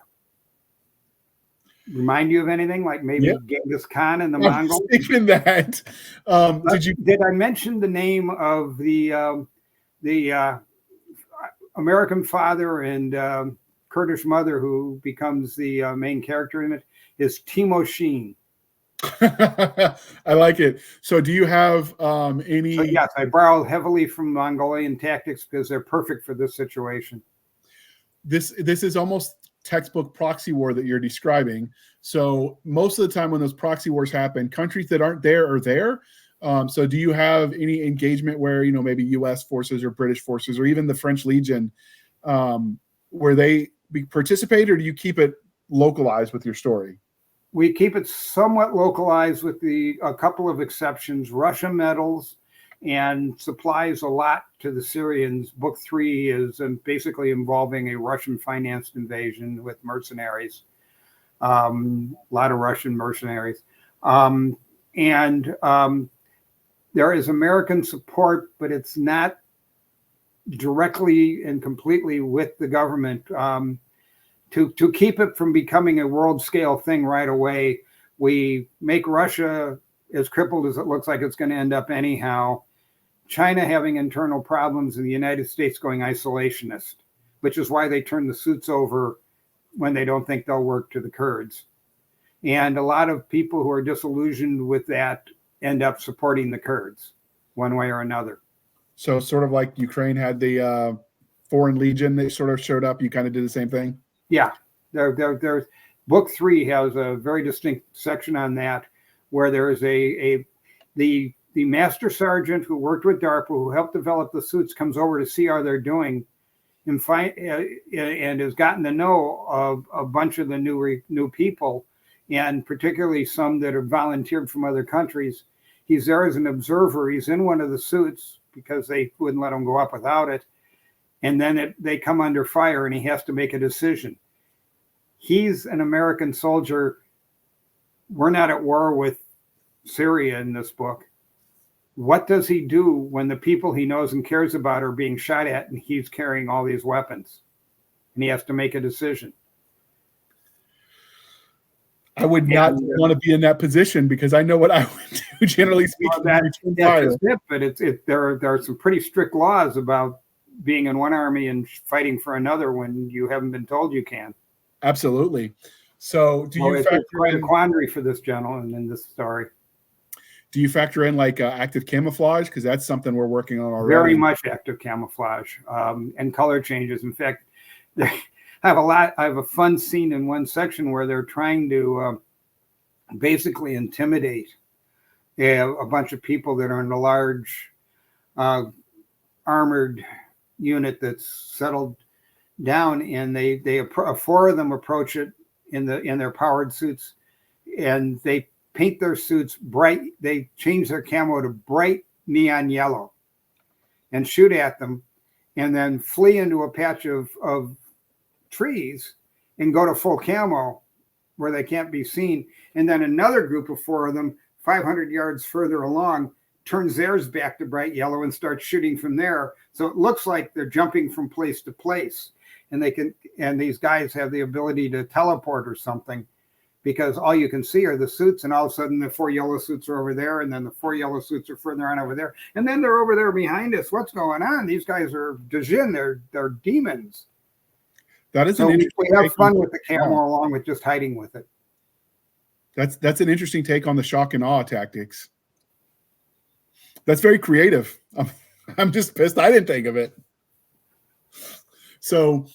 Remind you of anything like maybe Genghis Khan and the Mongols? Thinking that. Did I mention the name of the American father and Kurdish mother who becomes the main character in it? Is Timoshin. I like it. So do you have any? So yes, I borrowed heavily from Mongolian tactics because they're perfect for this situation. This is almost textbook proxy war that you're describing. So most of the time when those proxy wars happen, countries that aren't there are there. So do you have any engagement where, maybe US forces or British forces or even the French Legion, where they participate, or do you keep it localized with your story? We keep it somewhat localized with a couple of exceptions. Russia meddles and supplies a lot to the Syrians. Book 3 is basically involving a Russian financed invasion with mercenaries, a lot of Russian mercenaries. There is American support, but it's not directly and completely with the government. To keep it from becoming a world scale thing right away, we make Russia as crippled as it looks like it's going to end up anyhow. China having internal problems, and the United States going isolationist, which is why they turn the suits over when they don't think they'll work to the Kurds. And a lot of people who are disillusioned with that end up supporting the Kurds one way or another. So sort of like Ukraine had the Foreign Legion that sort of showed up, you kind of did the same thing? Yeah. There's Book 3 has a very distinct section on that, where there is the master sergeant who worked with DARPA, who helped develop the suits, comes over to see how they're doing and has gotten to know of a bunch of the new people, and particularly some that are volunteered from other countries. He's there as an observer. He's in one of the suits because they wouldn't let him go up without it. And then they come under fire and he has to make a decision. He's an American soldier. We're not at war with Syria in this book. What does he do when the people he knows and cares about are being shot at and he's carrying all these weapons? And he has to make a decision. I would not want to be in that position because I know what I would do, generally speaking. That's it, but there are some pretty strict laws about being in one army and fighting for another when you haven't been told you can. Absolutely. So it's quite a quandary for this gentleman in this story. Do you factor in like active camouflage? Because that's something we're working on already. Very much active camouflage and color changes. In fact, I have a fun scene in one section where they're trying to basically intimidate a bunch of people that are in a large armored unit that's settled down, and they 4 of them approach it in their powered suits, and they paint their suits bright. They change their camo to bright neon yellow and shoot at them, and then flee into a patch of trees and go to full camo where they can't be seen. And then another group of 4 of them, 500 yards further along, turns theirs back to bright yellow and starts shooting from there. So it looks like they're jumping from place to place, and these guys have the ability to teleport or something. because all you can see are the suits, and all of a sudden the 4 yellow suits are over there, and then the 4 yellow suits are further on over there, and then they're over there behind us. What's going on? These guys are Djinn. They're demons. That is so an we interesting have take fun on with the camera along with just hiding with it. That's an interesting take on the shock and awe tactics. That's very creative. I'm just pissed I didn't think of it. So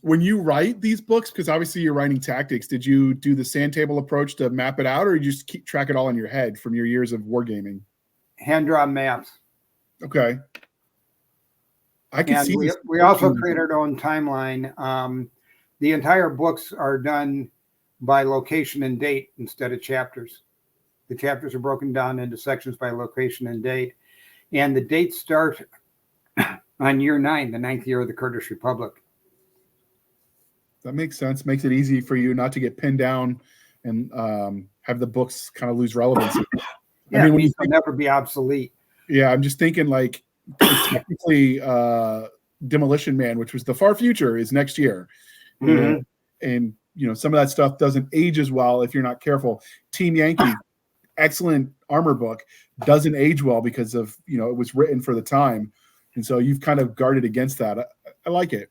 when you write these books, because obviously you're writing tactics, did you do the sand table approach to map it out, or you just keep track it all in your head from your years of wargaming? Hand-drawn maps. Okay. I can see this. We also create our own timeline. The entire books are done by location and date instead of chapters. The chapters are broken down into sections by location and date. And the dates start on year 9, the 9th year of the Kurdish Republic. That makes sense. Makes it easy for you not to get pinned down and have the books kind of lose relevancy. Yeah, I mean, they'll never be obsolete. Yeah, I'm just thinking like technically Demolition Man, which was the far future, is next year. Mm-hmm. And you know, some of that stuff doesn't age as well if you're not careful. Team Yankee, excellent armor book, doesn't age well because of, you know, it was written for the time. And so you've kind of guarded against that. I like it.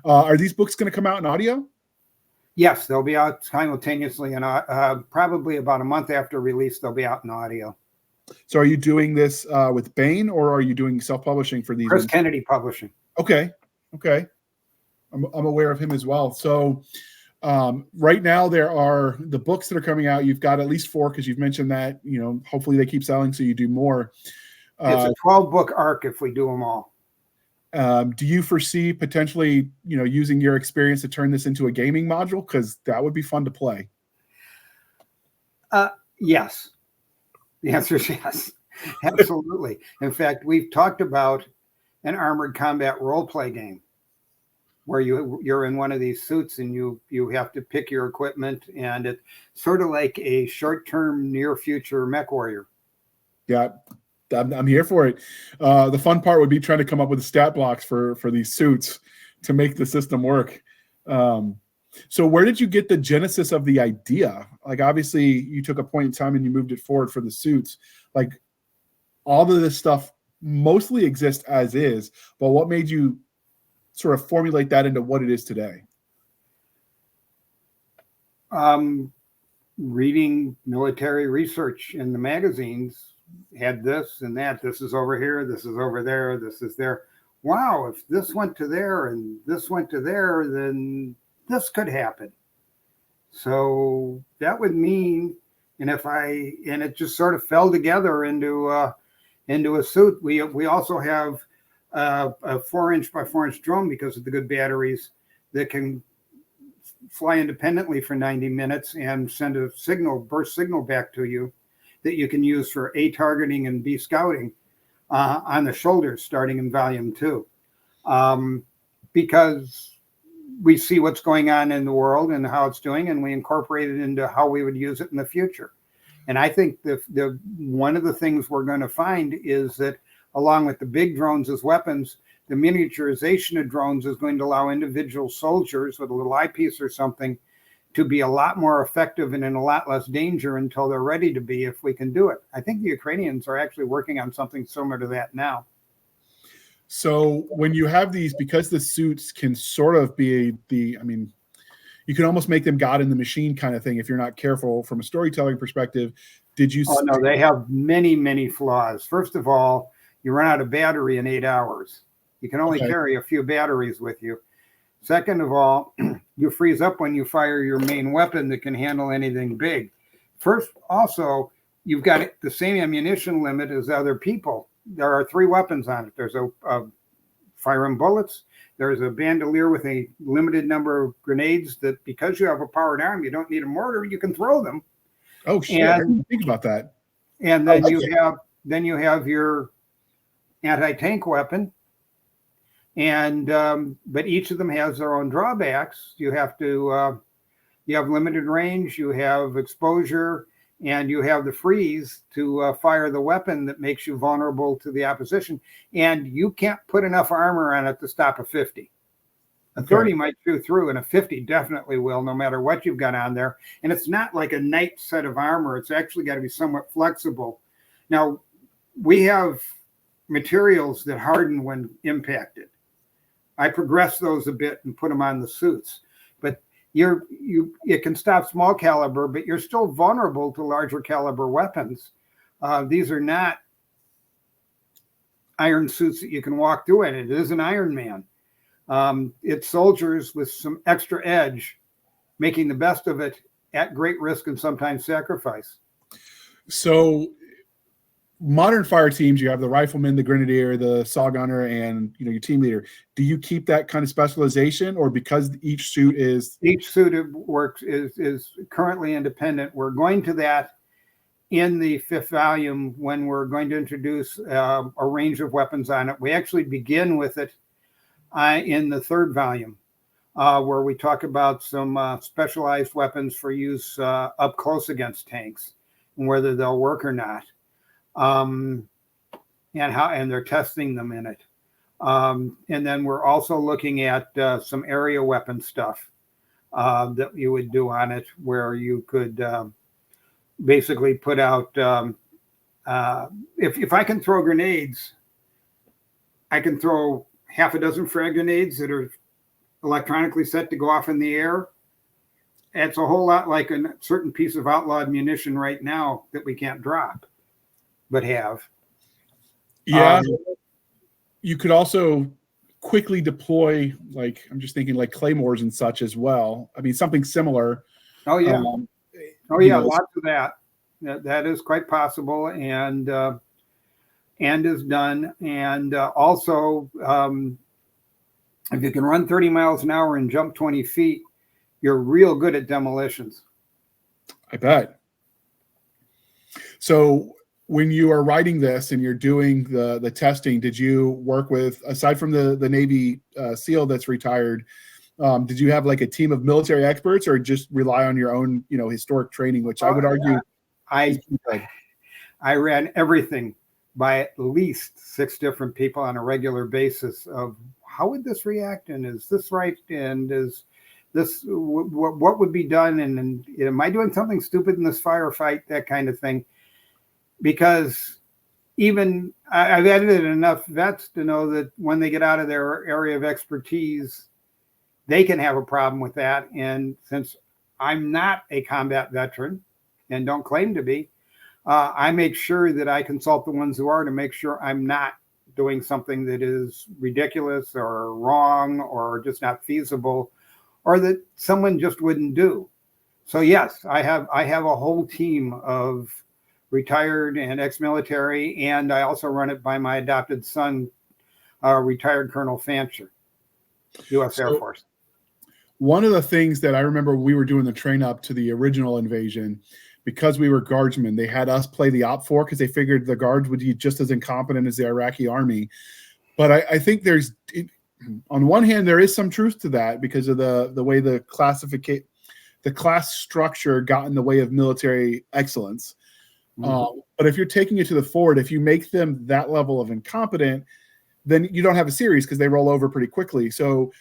Are these books going to come out in audio? Yes, they'll be out simultaneously, and probably about a month after release, they'll be out in audio. So are you doing this with Bain, or are you doing self-publishing for these? Chris Kennedy Publishing. Okay. I'm aware of him as well. So right now there are the books that are coming out. You've got at least 4, because you've mentioned that, you know, hopefully they keep selling so you do more. It's a 12-book arc if we do them all. Do you foresee potentially, you know, using your experience to turn this into a gaming module? Because that would be fun to play. Yes. The answer is yes. Absolutely. In fact, we've talked about an armored combat role-play game where you're in one of these suits and you have to pick your equipment, and it's sort of like a short-term near-future mech warrior. Yeah, I'm here for it. The fun part would be trying to come up with the stat blocks for these suits to make the system work. So where did you get the genesis of the idea? Like, obviously you took a point in time and you moved it forward for the suits. Like, all of this stuff mostly exists as is, but what made you sort of formulate that into what it is today? Reading military research in the magazines had this and that. This is over here. This is over there. This is there. Wow, if this went to there and this went to there, then this could happen. So that would mean, and it just sort of fell together into a suit. We also have a 4-inch by 4-inch drone, because of the good batteries, that can fly independently for 90 minutes and send a burst signal back to you that you can use for A, targeting, and B, scouting on the shoulders starting in volume 2. Because we see what's going on in the world and how it's doing, and we incorporate it into how we would use it in the future. And I think the one of the things we're going to find is that, along with the big drones as weapons, the miniaturization of drones is going to allow individual soldiers with a little eyepiece or something to be a lot more effective and in a lot less danger until they're ready to be, if we can do it. I think the Ukrainians are actually working on something similar to that now. So when you have these, because the suits can sort of be you can almost make them God in the machine kind of thing if you're not careful from a storytelling perspective. Did you? Oh, no, they have many, many flaws. First of all, you run out of battery in 8 hours. You can only carry a few batteries with you. Second of all, you freeze up when you fire your main weapon that can handle anything big. First, also, you've got the same ammunition limit as other people. There are 3 weapons on it. There's a firing bullets. There's a bandolier with a limited number of grenades that, because you have a powered arm, you don't need a mortar. You can throw them. Oh shit! I didn't think about that. And then you have your anti-tank weapon. And but each of them has their own drawbacks. You have limited range, you have exposure, and you have the freeze to fire the weapon that makes you vulnerable to the opposition. And you can't put enough armor on it to stop a 50. A 30 might chew through, and a 50 definitely will, no matter what you've got on there. And it's not like a knight set of armor. It's actually got to be somewhat flexible. Now, we have materials that harden when impacted. I progress those a bit and put them on the suits. But it can stop small caliber, but you're still vulnerable to larger caliber weapons. These are not iron suits that you can walk through in. It is an Iron Man. It's soldiers with some extra edge, making the best of it at great risk and sometimes sacrifice. So modern fire teams, you have the rifleman, the grenadier, the saw gunner, and your team leader. Do you keep that kind of specialization, or because each suit works is currently independent? We're going to that in the 5th volume when we're going to introduce a range of weapons on it. We actually begin with it in the 3rd volume, where we talk about some specialized weapons for use up close against tanks and whether they'll work or not. And they're testing them in it. And then we're also looking at some area weapon stuff that you would do on it, where you could basically put out, if I can throw grenades, I can throw half a dozen frag grenades that are electronically set to go off in the air. It's a whole lot like a certain piece of outlawed munition right now that we can't drop, but have. Yeah. You could also quickly deploy, like, I'm just thinking like claymores and such as well. I mean, something similar. Oh, yeah. Lots of that. That is quite possible and is done. And also, if you can run 30 miles an hour and jump 20 feet, you're real good at demolitions. I bet. So when you are writing this and you're doing the testing, did you work with, aside from the Navy SEAL that's retired, did you have like a team of military experts, or just rely on your own, historic training, which I would argue. I ran everything by at least 6 different people on a regular basis of how would this react, and is this right, and is this what would be done, and am I doing something stupid in this firefight, that kind of thing. Because even I've edited enough vets to know that when they get out of their area of expertise, they can have a problem with that. And since I'm not a combat veteran and don't claim to be, I make sure that I consult the ones who are, to make sure I'm not doing something that is ridiculous or wrong or just not feasible, or that someone just wouldn't do. So yes, I have a whole team of retired and ex-military, and I also run it by my adopted son, retired Colonel Fancher, U.S. Air Force. One of the things that I remember, we were doing the train up to the original invasion, because we were guardsmen, they had us play the op4 because they figured the guards would be just as incompetent as the Iraqi army. But I think on one hand, there is some truth to that because of the way the class structure got in the way of military excellence. But if you're taking it to the forward, if you make them that level of incompetent, then you don't have a series because they roll over pretty quickly. So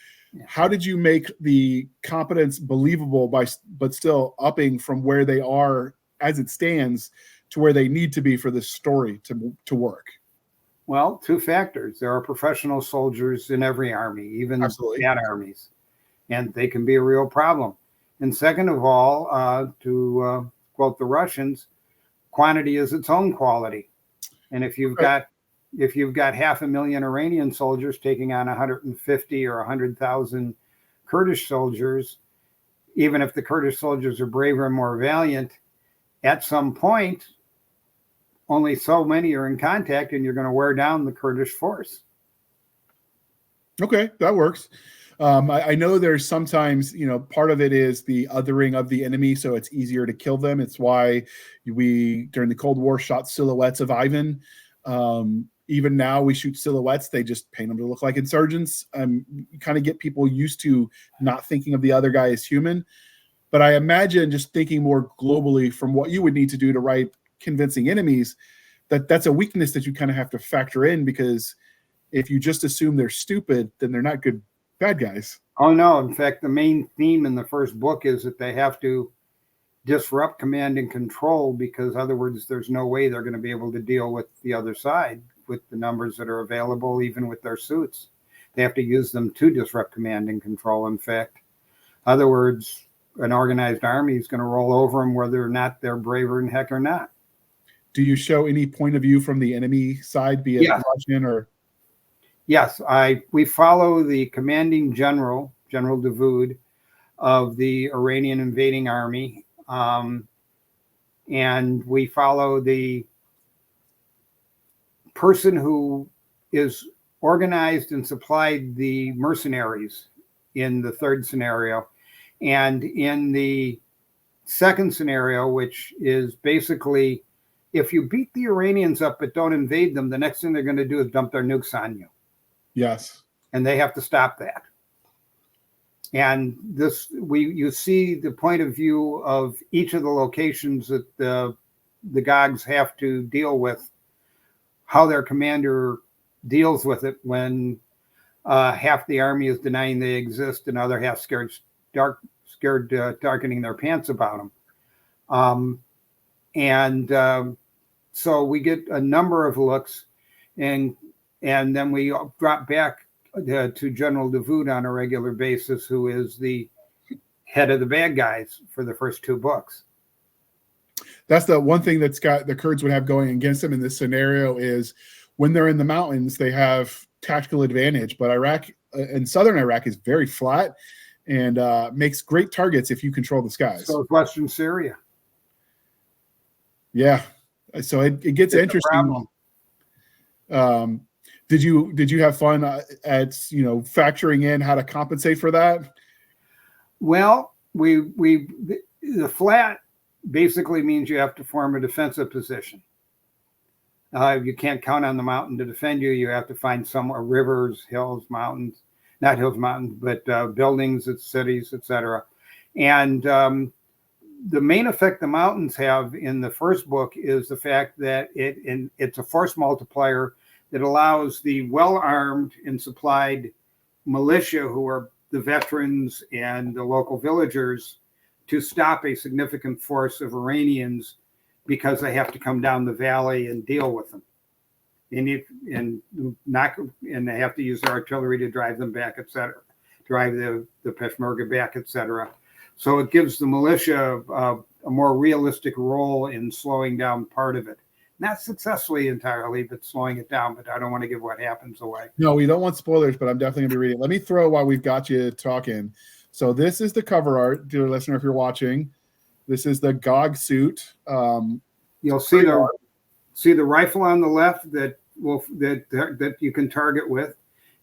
how did you make the competence believable but still upping from where they are as it stands to where they need to be for this story to work? Well, 2 factors. There are professional soldiers in every army, even bad armies, and they can be a real problem. And second of all, to quote the Russians, quantity is its own quality. And if you've got 500,000 Iranian soldiers taking on 150 or 100,000 Kurdish soldiers, even if the Kurdish soldiers are braver and more valiant, at some point, only so many are in contact, and you're going to wear down the Kurdish force. Okay, that works. I know there's sometimes, part of it is the othering of the enemy, so it's easier to kill them. It's why we, during the Cold War, shot silhouettes of Ivan. Even now, we shoot silhouettes. They just paint them to look like insurgents. You kind of get people used to not thinking of the other guy as human. But I imagine, just thinking more globally from what you would need to do to write convincing enemies, that's a weakness that you kind of have to factor in, because if you just assume they're stupid, then they're not good bad guys. Oh, no. In fact, the main theme in the first book is that they have to disrupt command and control, because otherwise there's no way they're going to be able to deal with the other side with the numbers that are available, even with their suits. They have to use them to disrupt command and control. In fact, other words, an organized army is going to roll over them whether or not they're braver than heck or not. Do you show any point of view from the enemy side, be it Russian or? Yes, we follow the commanding general, General Davoud, of the Iranian invading army, and we follow the person who is organized and supplied the mercenaries in the third scenario. And in the second scenario, which is basically, if you beat the Iranians up but don't invade them, the next thing they're going to do is dump their nukes on you. Yes. And they have to stop that. And you see the point of view of each of the locations that the GOGs have to deal with, how their commander deals with it when half the army is denying they exist and the other half scared darkening their pants about them. So we get a number of looks, and then we drop back to General Davoud on a regular basis, who is the head of the bad guys for the first two books. That's the one thing that's got the Kurds would have going against them in this scenario is when they're in the mountains, they have tactical advantage, but Iraq and southern Iraq is very flat and makes great targets if you control the skies. So Western Syria. Yeah. So it gets interesting. Did you have fun at factoring in how to compensate for that? Well, the flat basically means you have to form a defensive position. You can't count on the mountain to defend you. You have to find somewhere, rivers, hills, mountains, not hills, mountains, but buildings, cities, etc. And the main effect the mountains have in the first book is the fact that it's a force multiplier that allows the well-armed and supplied militia, who are the veterans and the local villagers, to stop a significant force of Iranians, because they have to come down the valley and deal with them. And they have to use their artillery to drive them back, etc., drive the Peshmerga back, etc. So it gives the militia a more realistic role in slowing down part of it. Not successfully entirely, but slowing it down. But I don't want to give what happens away. No, we don't want spoilers, but I'm definitely going to be reading. Let me throw, while we've got you talking. So this is the cover art, dear listener, if you're watching. This is the GOG suit. You'll see the rifle on the left that you can target with,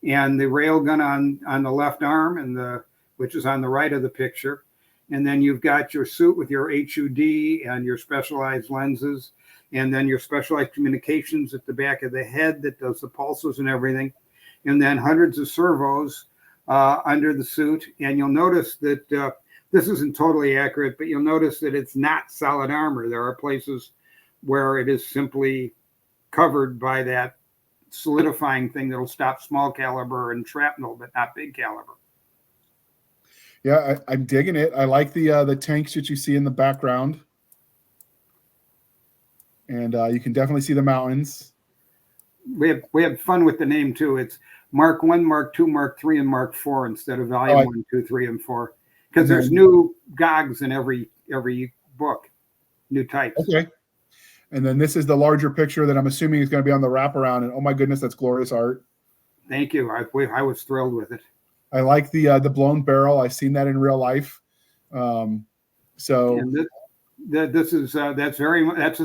and the railgun on the left arm, which is on the right of the picture. And then you've got your suit with your HUD and your specialized lenses, and then your specialized communications at the back of the head that does the pulses and everything, and then hundreds of servos under the suit. And you'll notice that this isn't totally accurate, but you'll notice that it's not solid armor. There are places where it is simply covered by that solidifying thing that'll stop small caliber and shrapnel, but not big caliber. Yeah, I'm digging it. I like the tanks that you see in the background. And you can definitely see the mountains. We had fun with the name too. It's Mark 1, Mark 2, Mark 3, and Mark 4 instead of volume 1, 2, 3, and 4. Because there's new GOGs in every book, new types. Okay. And then this is the larger picture that I'm assuming is going to be on the wraparound. And oh my goodness, that's glorious art. Thank you. I was thrilled with it. I like the blown barrel. I've seen that in real life. That's a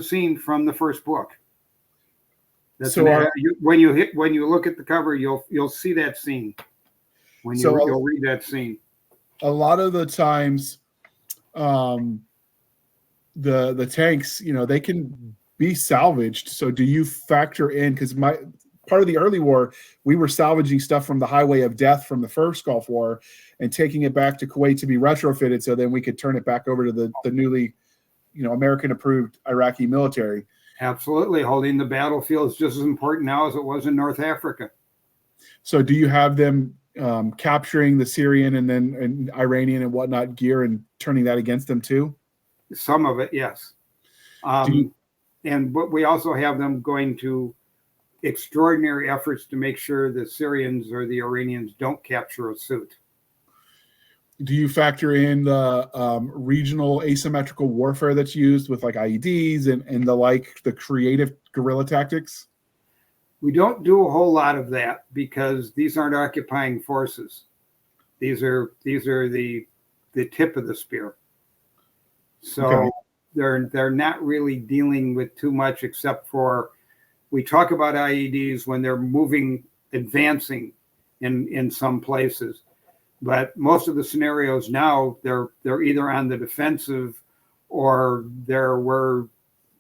scene from the first book. When you look at the cover, you'll see that scene. You'll read that scene. A lot of the times, the tanks, they can be salvaged. So do you factor in, because part of the early war, we were salvaging stuff from the highway of death from the first Gulf War and taking it back to Kuwait to be retrofitted, so then we could turn it back over to the newly, American approved Iraqi military. Absolutely. Holding the battlefield is just as important now as it was in North Africa. So do you have them capturing the Syrian and Iranian and whatnot gear and turning that against them too? Some of it, yes. But we also have them going to extraordinary efforts to make sure the Syrians or the Iranians don't capture a suit. Do you factor in the regional asymmetrical warfare that's used with like IEDs and the creative guerrilla tactics? We don't do a whole lot of that because these aren't occupying forces. These are the tip of the spear. So okay. They're not really dealing with too much, except for we talk about IEDs when they're advancing in some places. But most of the scenarios now, they're either on the defensive or they're where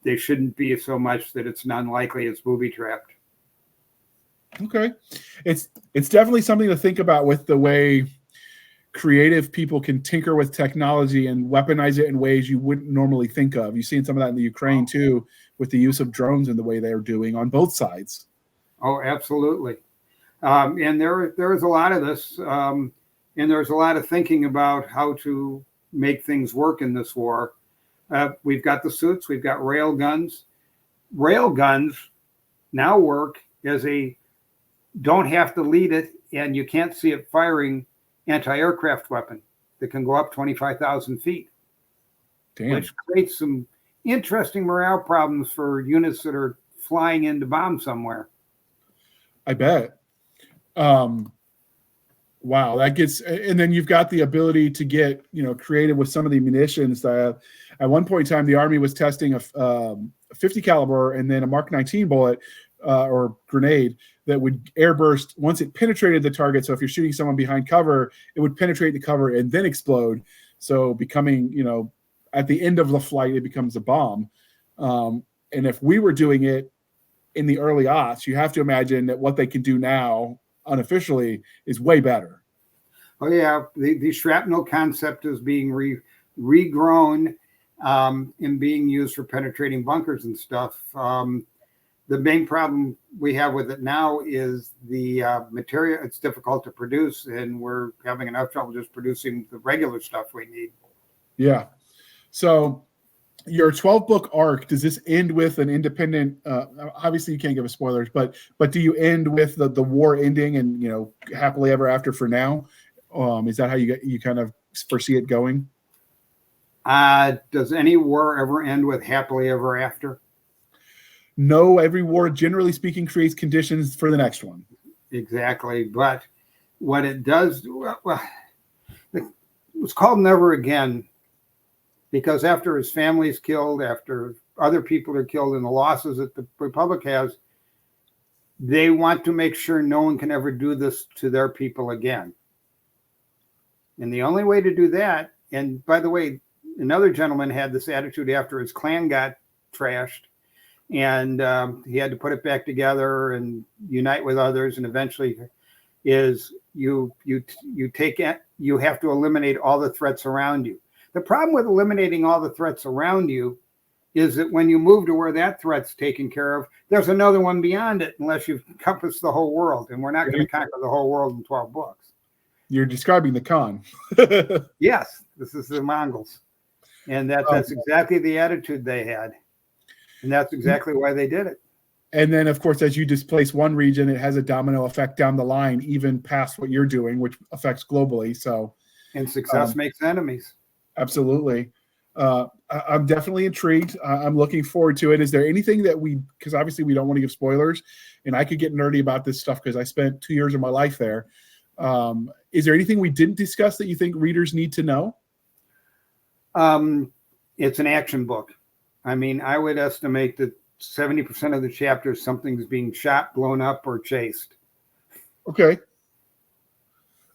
they shouldn't be so much that it's unlikely it's booby trapped. Okay. It's definitely something to think about with the way creative people can tinker with technology and weaponize it in ways you wouldn't normally think of. You've seen some of that in the Ukraine too, with the use of drones and the way they're doing on both sides. Oh, absolutely. And there is a lot of this. And there's a lot of thinking about how to make things work in this war. We've got the suits, we've got rail guns. Rail guns now work as don't have to lead it and you can't see it firing anti-aircraft weapon that can go up 25,000 feet. Damn. Which creates some interesting morale problems for units that are flying in to bomb somewhere. I bet. Wow, that gets, and then you've got the ability to get, creative with some of the munitions. At one point in time, the Army was testing a 50 caliber and then a Mark 19 bullet or grenade that would airburst once it penetrated the target. So if you're shooting someone behind cover, it would penetrate the cover and then explode. So becoming, at the end of the flight, it becomes a bomb. And if we were doing it in the early aughts, you have to imagine that what they can do now unofficially is way better. Oh yeah, the shrapnel concept is being regrown and being used for penetrating bunkers and stuff. The main problem we have with it now is the material. It's difficult to produce, and we're having enough trouble just producing the regular stuff we need. Yeah. So your 12-book arc, does this end with an independent, obviously you can't give us spoilers, but do you end with the war ending and, happily ever after for now? Is that how you kind of foresee it going? Does any war ever end with happily ever after? No, every war, generally speaking, creates conditions for the next one. Exactly. But what it does, well, it was called Never Again because after his family's killed, after other people are killed and the losses that the Republic has, they want to make sure no one can ever do this to their people again. And the only way to do that, and by the way, another gentleman had this attitude after his clan got trashed, and he had to put it back together and unite with others, and eventually is you have to eliminate all the threats around you. The problem with eliminating all the threats around you is that when you move to where that threat's taken care of, there's another one beyond it unless you've encompassed the whole world, and we're not going to conquer the whole world in 12 books. You're describing the Khan. Yes, this is the Mongols. And that's exactly the attitude they had. And that's exactly why they did it. And then, of course, as you displace one region, it has a domino effect down the line, even past what you're doing, which affects globally. So, and success makes enemies. Absolutely. I'm definitely intrigued. I'm looking forward to it. Is there anything that because obviously we don't want to give spoilers, and I could get nerdy about this stuff because I spent 2 years of my life there. Is there anything we didn't discuss that you think readers need to know? It's an action book. I mean, I would estimate that 70% of the chapters, something's being shot, blown up, or chased. Okay.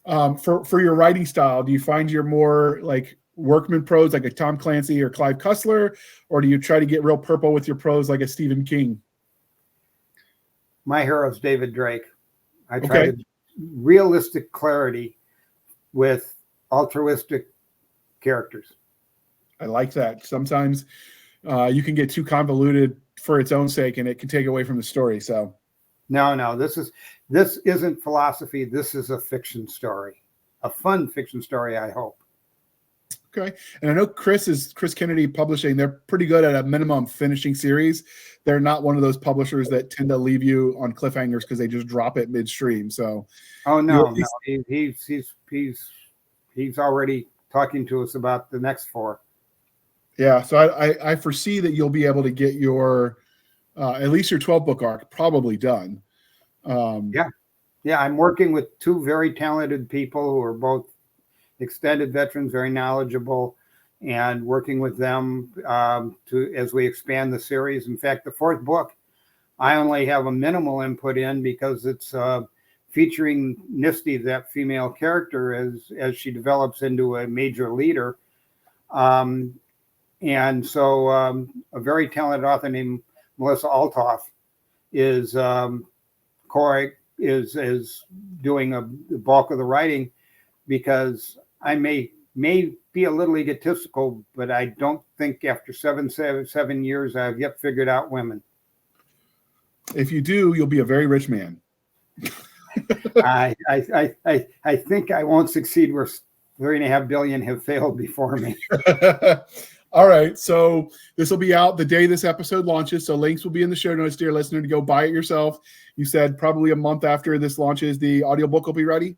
For your writing style, do you find you're more like workman prose, like a Tom Clancy or Clive Cussler, or do you try to get real purple with your prose like a Stephen King? My hero's David Drake. I try to realistic clarity with altruistic characters. I like that. Sometimes you can get too convoluted for its own sake and it can take away from the story. So No. This isn't philosophy. This is a fiction story, a fun fiction story, I hope. Okay. And I know Chris Kennedy Publishing. They're pretty good at a minimum finishing series. They're not one of those publishers that tend to leave you on cliffhangers because they just drop it midstream. So, oh no, he's already talking to us about the next 4. Yeah. So I foresee that you'll be able to get your at least your 12-book arc probably done. Yeah. I'm working with 2 very talented people who are both extended veterans, very knowledgeable, and working with them as we expand the series. In fact, the 4th book, I only have a minimal input in because it's featuring Nisty, that female character, as she develops into a major leader. And so a very talented author named Melissa Altoff is doing the bulk of the writing, because I may be a little egotistical, but I don't think after seven years I've yet figured out women. If you do, you'll be a very rich man. I think I won't succeed where 3.5 billion have failed before me. All right. So this will be out the day this episode launches. So links will be in the show notes, dear listener, to go buy it yourself. You said probably a month after this launches, the audiobook will be ready.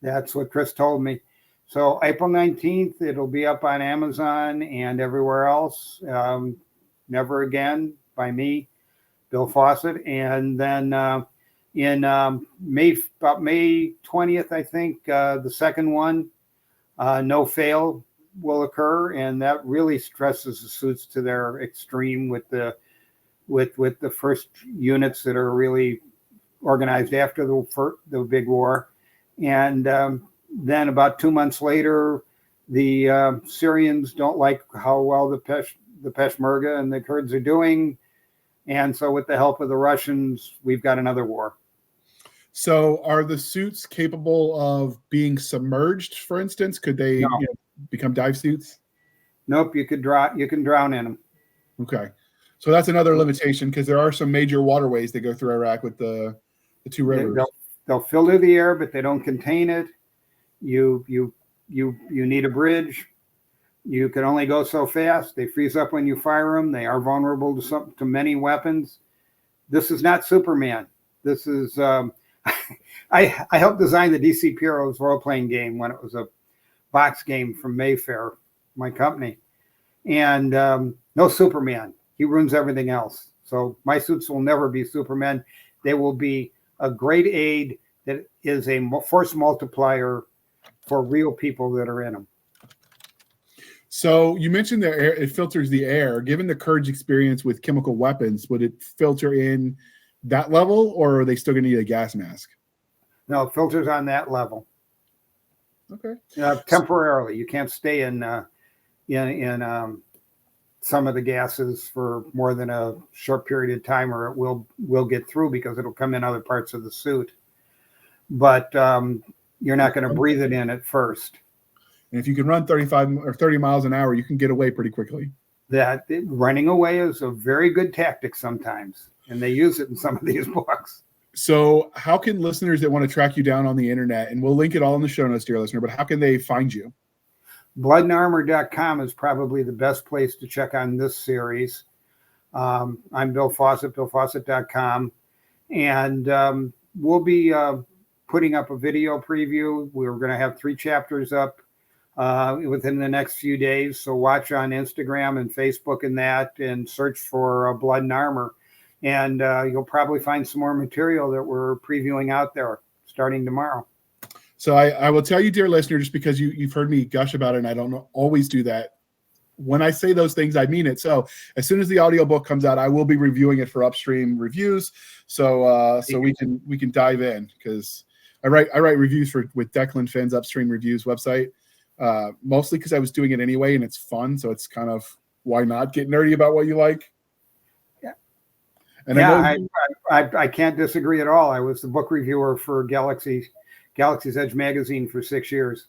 That's what Chris told me. So April 19th, it'll be up on Amazon and everywhere else. Never Again by me, Bill Fawcett. And then in May 20th, I think, the second one, No Fail, will occur. And that really stresses the suits to their extreme with the first units that are really organized after the big war. And then about 2 months later, the Syrians don't like how well the Peshmerga and the Kurds are doing. And so with the help of the Russians, we've got another war. So are the suits capable of being submerged, for instance? Could they become dive suits? Nope, you can drown in them. Okay. So that's another limitation, because there are some major waterways that go through Iraq with the 2 rivers. They'll filter the air, but they don't contain it. You need a bridge. You can only go so fast. They freeze up when you fire them. They are vulnerable to many weapons. This is not Superman. This is I helped design the DC Heroes role-playing game when it was a box game from Mayfair, my company. And no Superman. He ruins everything else. So my suits will never be Superman. They will be a great aid that is a force multiplier for real people that are in them. So you mentioned the air, it filters the air. Given the Kurds' experience with chemical weapons, would it filter in that level, or are they still going to need a gas mask? No, it filters on that level. Okay. Temporarily, you can't stay in some of the gases for more than a short period of time, or it will get through because it'll come in other parts of the suit. But you're not going to breathe it in at first. And if you can run 35 or 30 miles an hour, you can get away pretty quickly. Running away is a very good tactic sometimes, and they use it in some of these books. So how can listeners that want to track you down on the internet, and we'll link it all in the show notes, dear listener, but how can they find you? Bloodndarmor.com is probably the best place to check on this series. I'm Bill Fawcett, BillFawcett.com. And we'll be putting up a video preview. We're going to have 3 chapters up within the next few days. So watch on Instagram and Facebook and search for Blood and Armor. And you'll probably find some more material that we're previewing out there starting tomorrow. So I will tell you, dear listener, just because you've heard me gush about it, and I don't always do that. When I say those things, I mean it. So as soon as the audiobook comes out, I will be reviewing it for Upstream Reviews. So we can dive in, because I write reviews with Declan Finn's Upstream Reviews website, mostly because I was doing it anyway, and it's fun. So it's kind of, why not get nerdy about what you like? Yeah. And yeah, I can't disagree at all. I was the book reviewer for Galaxy's Edge magazine for 6 years.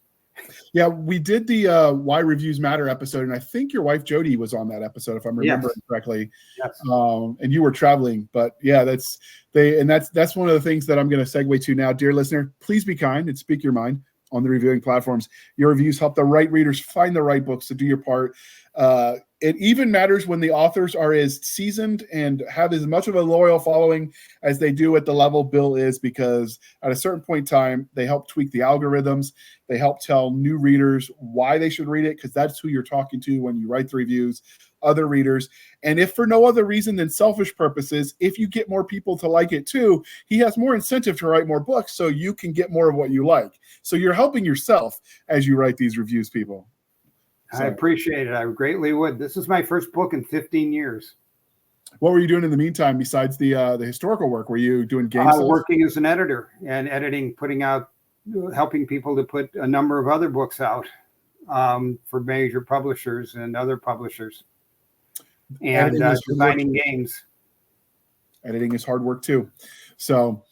Yeah, we did the Why Reviews Matter episode, and I think your wife Jody was on that episode, if I'm remembering correctly. Yes. And you were traveling, but yeah, that's one of the things that I'm going to segue to now. Dear listener, please be kind and speak your mind on the reviewing platforms. Your reviews help the right readers find the right books to do your part. It even matters when the authors are as seasoned and have as much of a loyal following as they do at the level Bill is, because at a certain point in time, they help tweak the algorithms. They help tell new readers why they should read it, because that's who you're talking to when you write the reviews, other readers. And if for no other reason than selfish purposes, if you get more people to like it too, he has more incentive to write more books so you can get more of what you like. So you're helping yourself as you write these reviews, people. I appreciate it. I greatly would. This is my first book in 15 years. What were you doing in the meantime besides the historical work? Were you doing games? Working as an editor and editing, helping people to put a number of other books out for major publishers and other publishers, and designing games. Editing is hard work too. So,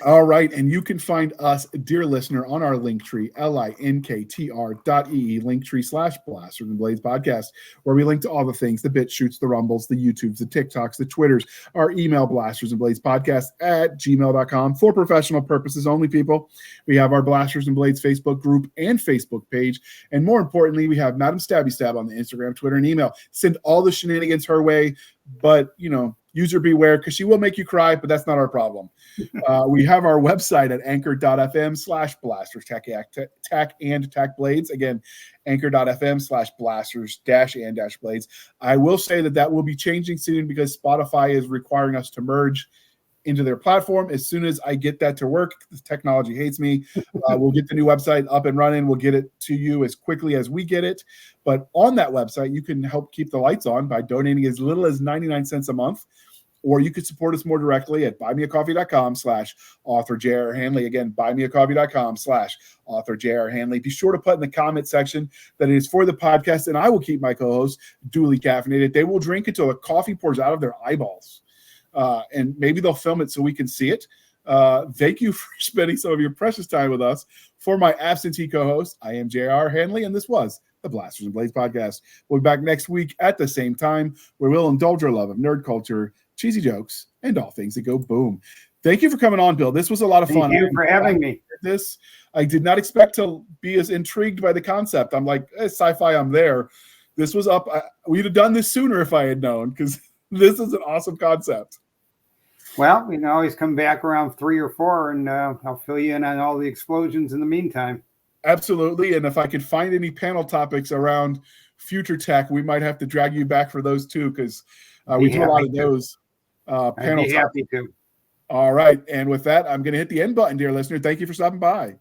all right. And you can find us, dear listener, on our Linktree, linktr.ee, Linktree/Blasters and Blades podcast, where we link to all the things, the BitChutes, the Rumbles, the YouTubes, the TikToks, the Twitters, our email, Blasters and Blades podcast at gmail.com, for professional purposes only, people. We have our Blasters and Blades Facebook group and Facebook page. And more importantly, we have Madam Stabby Stab on the Instagram, Twitter, and email. Send all the shenanigans her way, but, user beware, because she will make you cry, but that's not our problem. We have our website at anchor.fm/blasters tack and tack blades. Again, anchor.fm/blasters and blades. I will say that will be changing soon because Spotify is requiring us to merge into their platform. As soon as I get that to work, the technology hates me. We'll get the new website up and running. We'll get it to you as quickly as we get it. But on that website, you can help keep the lights on by donating as little as 99 cents a month. Or you could support us more directly at buymeacoffee.com/author J.R. Handley. Again, buymeacoffee.com/author J.R. Handley. Be sure to put in the comment section that it is for the podcast, and I will keep my co-hosts duly caffeinated. They will drink until the coffee pours out of their eyeballs. And maybe they'll film it so we can see it. Thank you for spending some of your precious time with us. For my absentee co-host, I am J.R. Handley, and this was the Blasters and Blades podcast. We'll be back next week at the same time, where we'll indulge our love of nerd culture, cheesy jokes, and all things that go boom. Thank you for coming on, Bill. This was a lot of fun. Thank you for having me. I did not expect to be as intrigued by the concept. I'm like, sci-fi, I'm there. This was up. We'd have done this sooner if I had known, because this is an awesome concept. Well, we can always come back around 3 or 4, and I'll fill you in on all the explosions in the meantime. Absolutely. And if I could find any panel topics around future tech, we might have to drag you back for those too, because we do a lot of those panel topics. I'd be happy to. All right. And with that, I'm going to hit the end button, dear listener. Thank you for stopping by.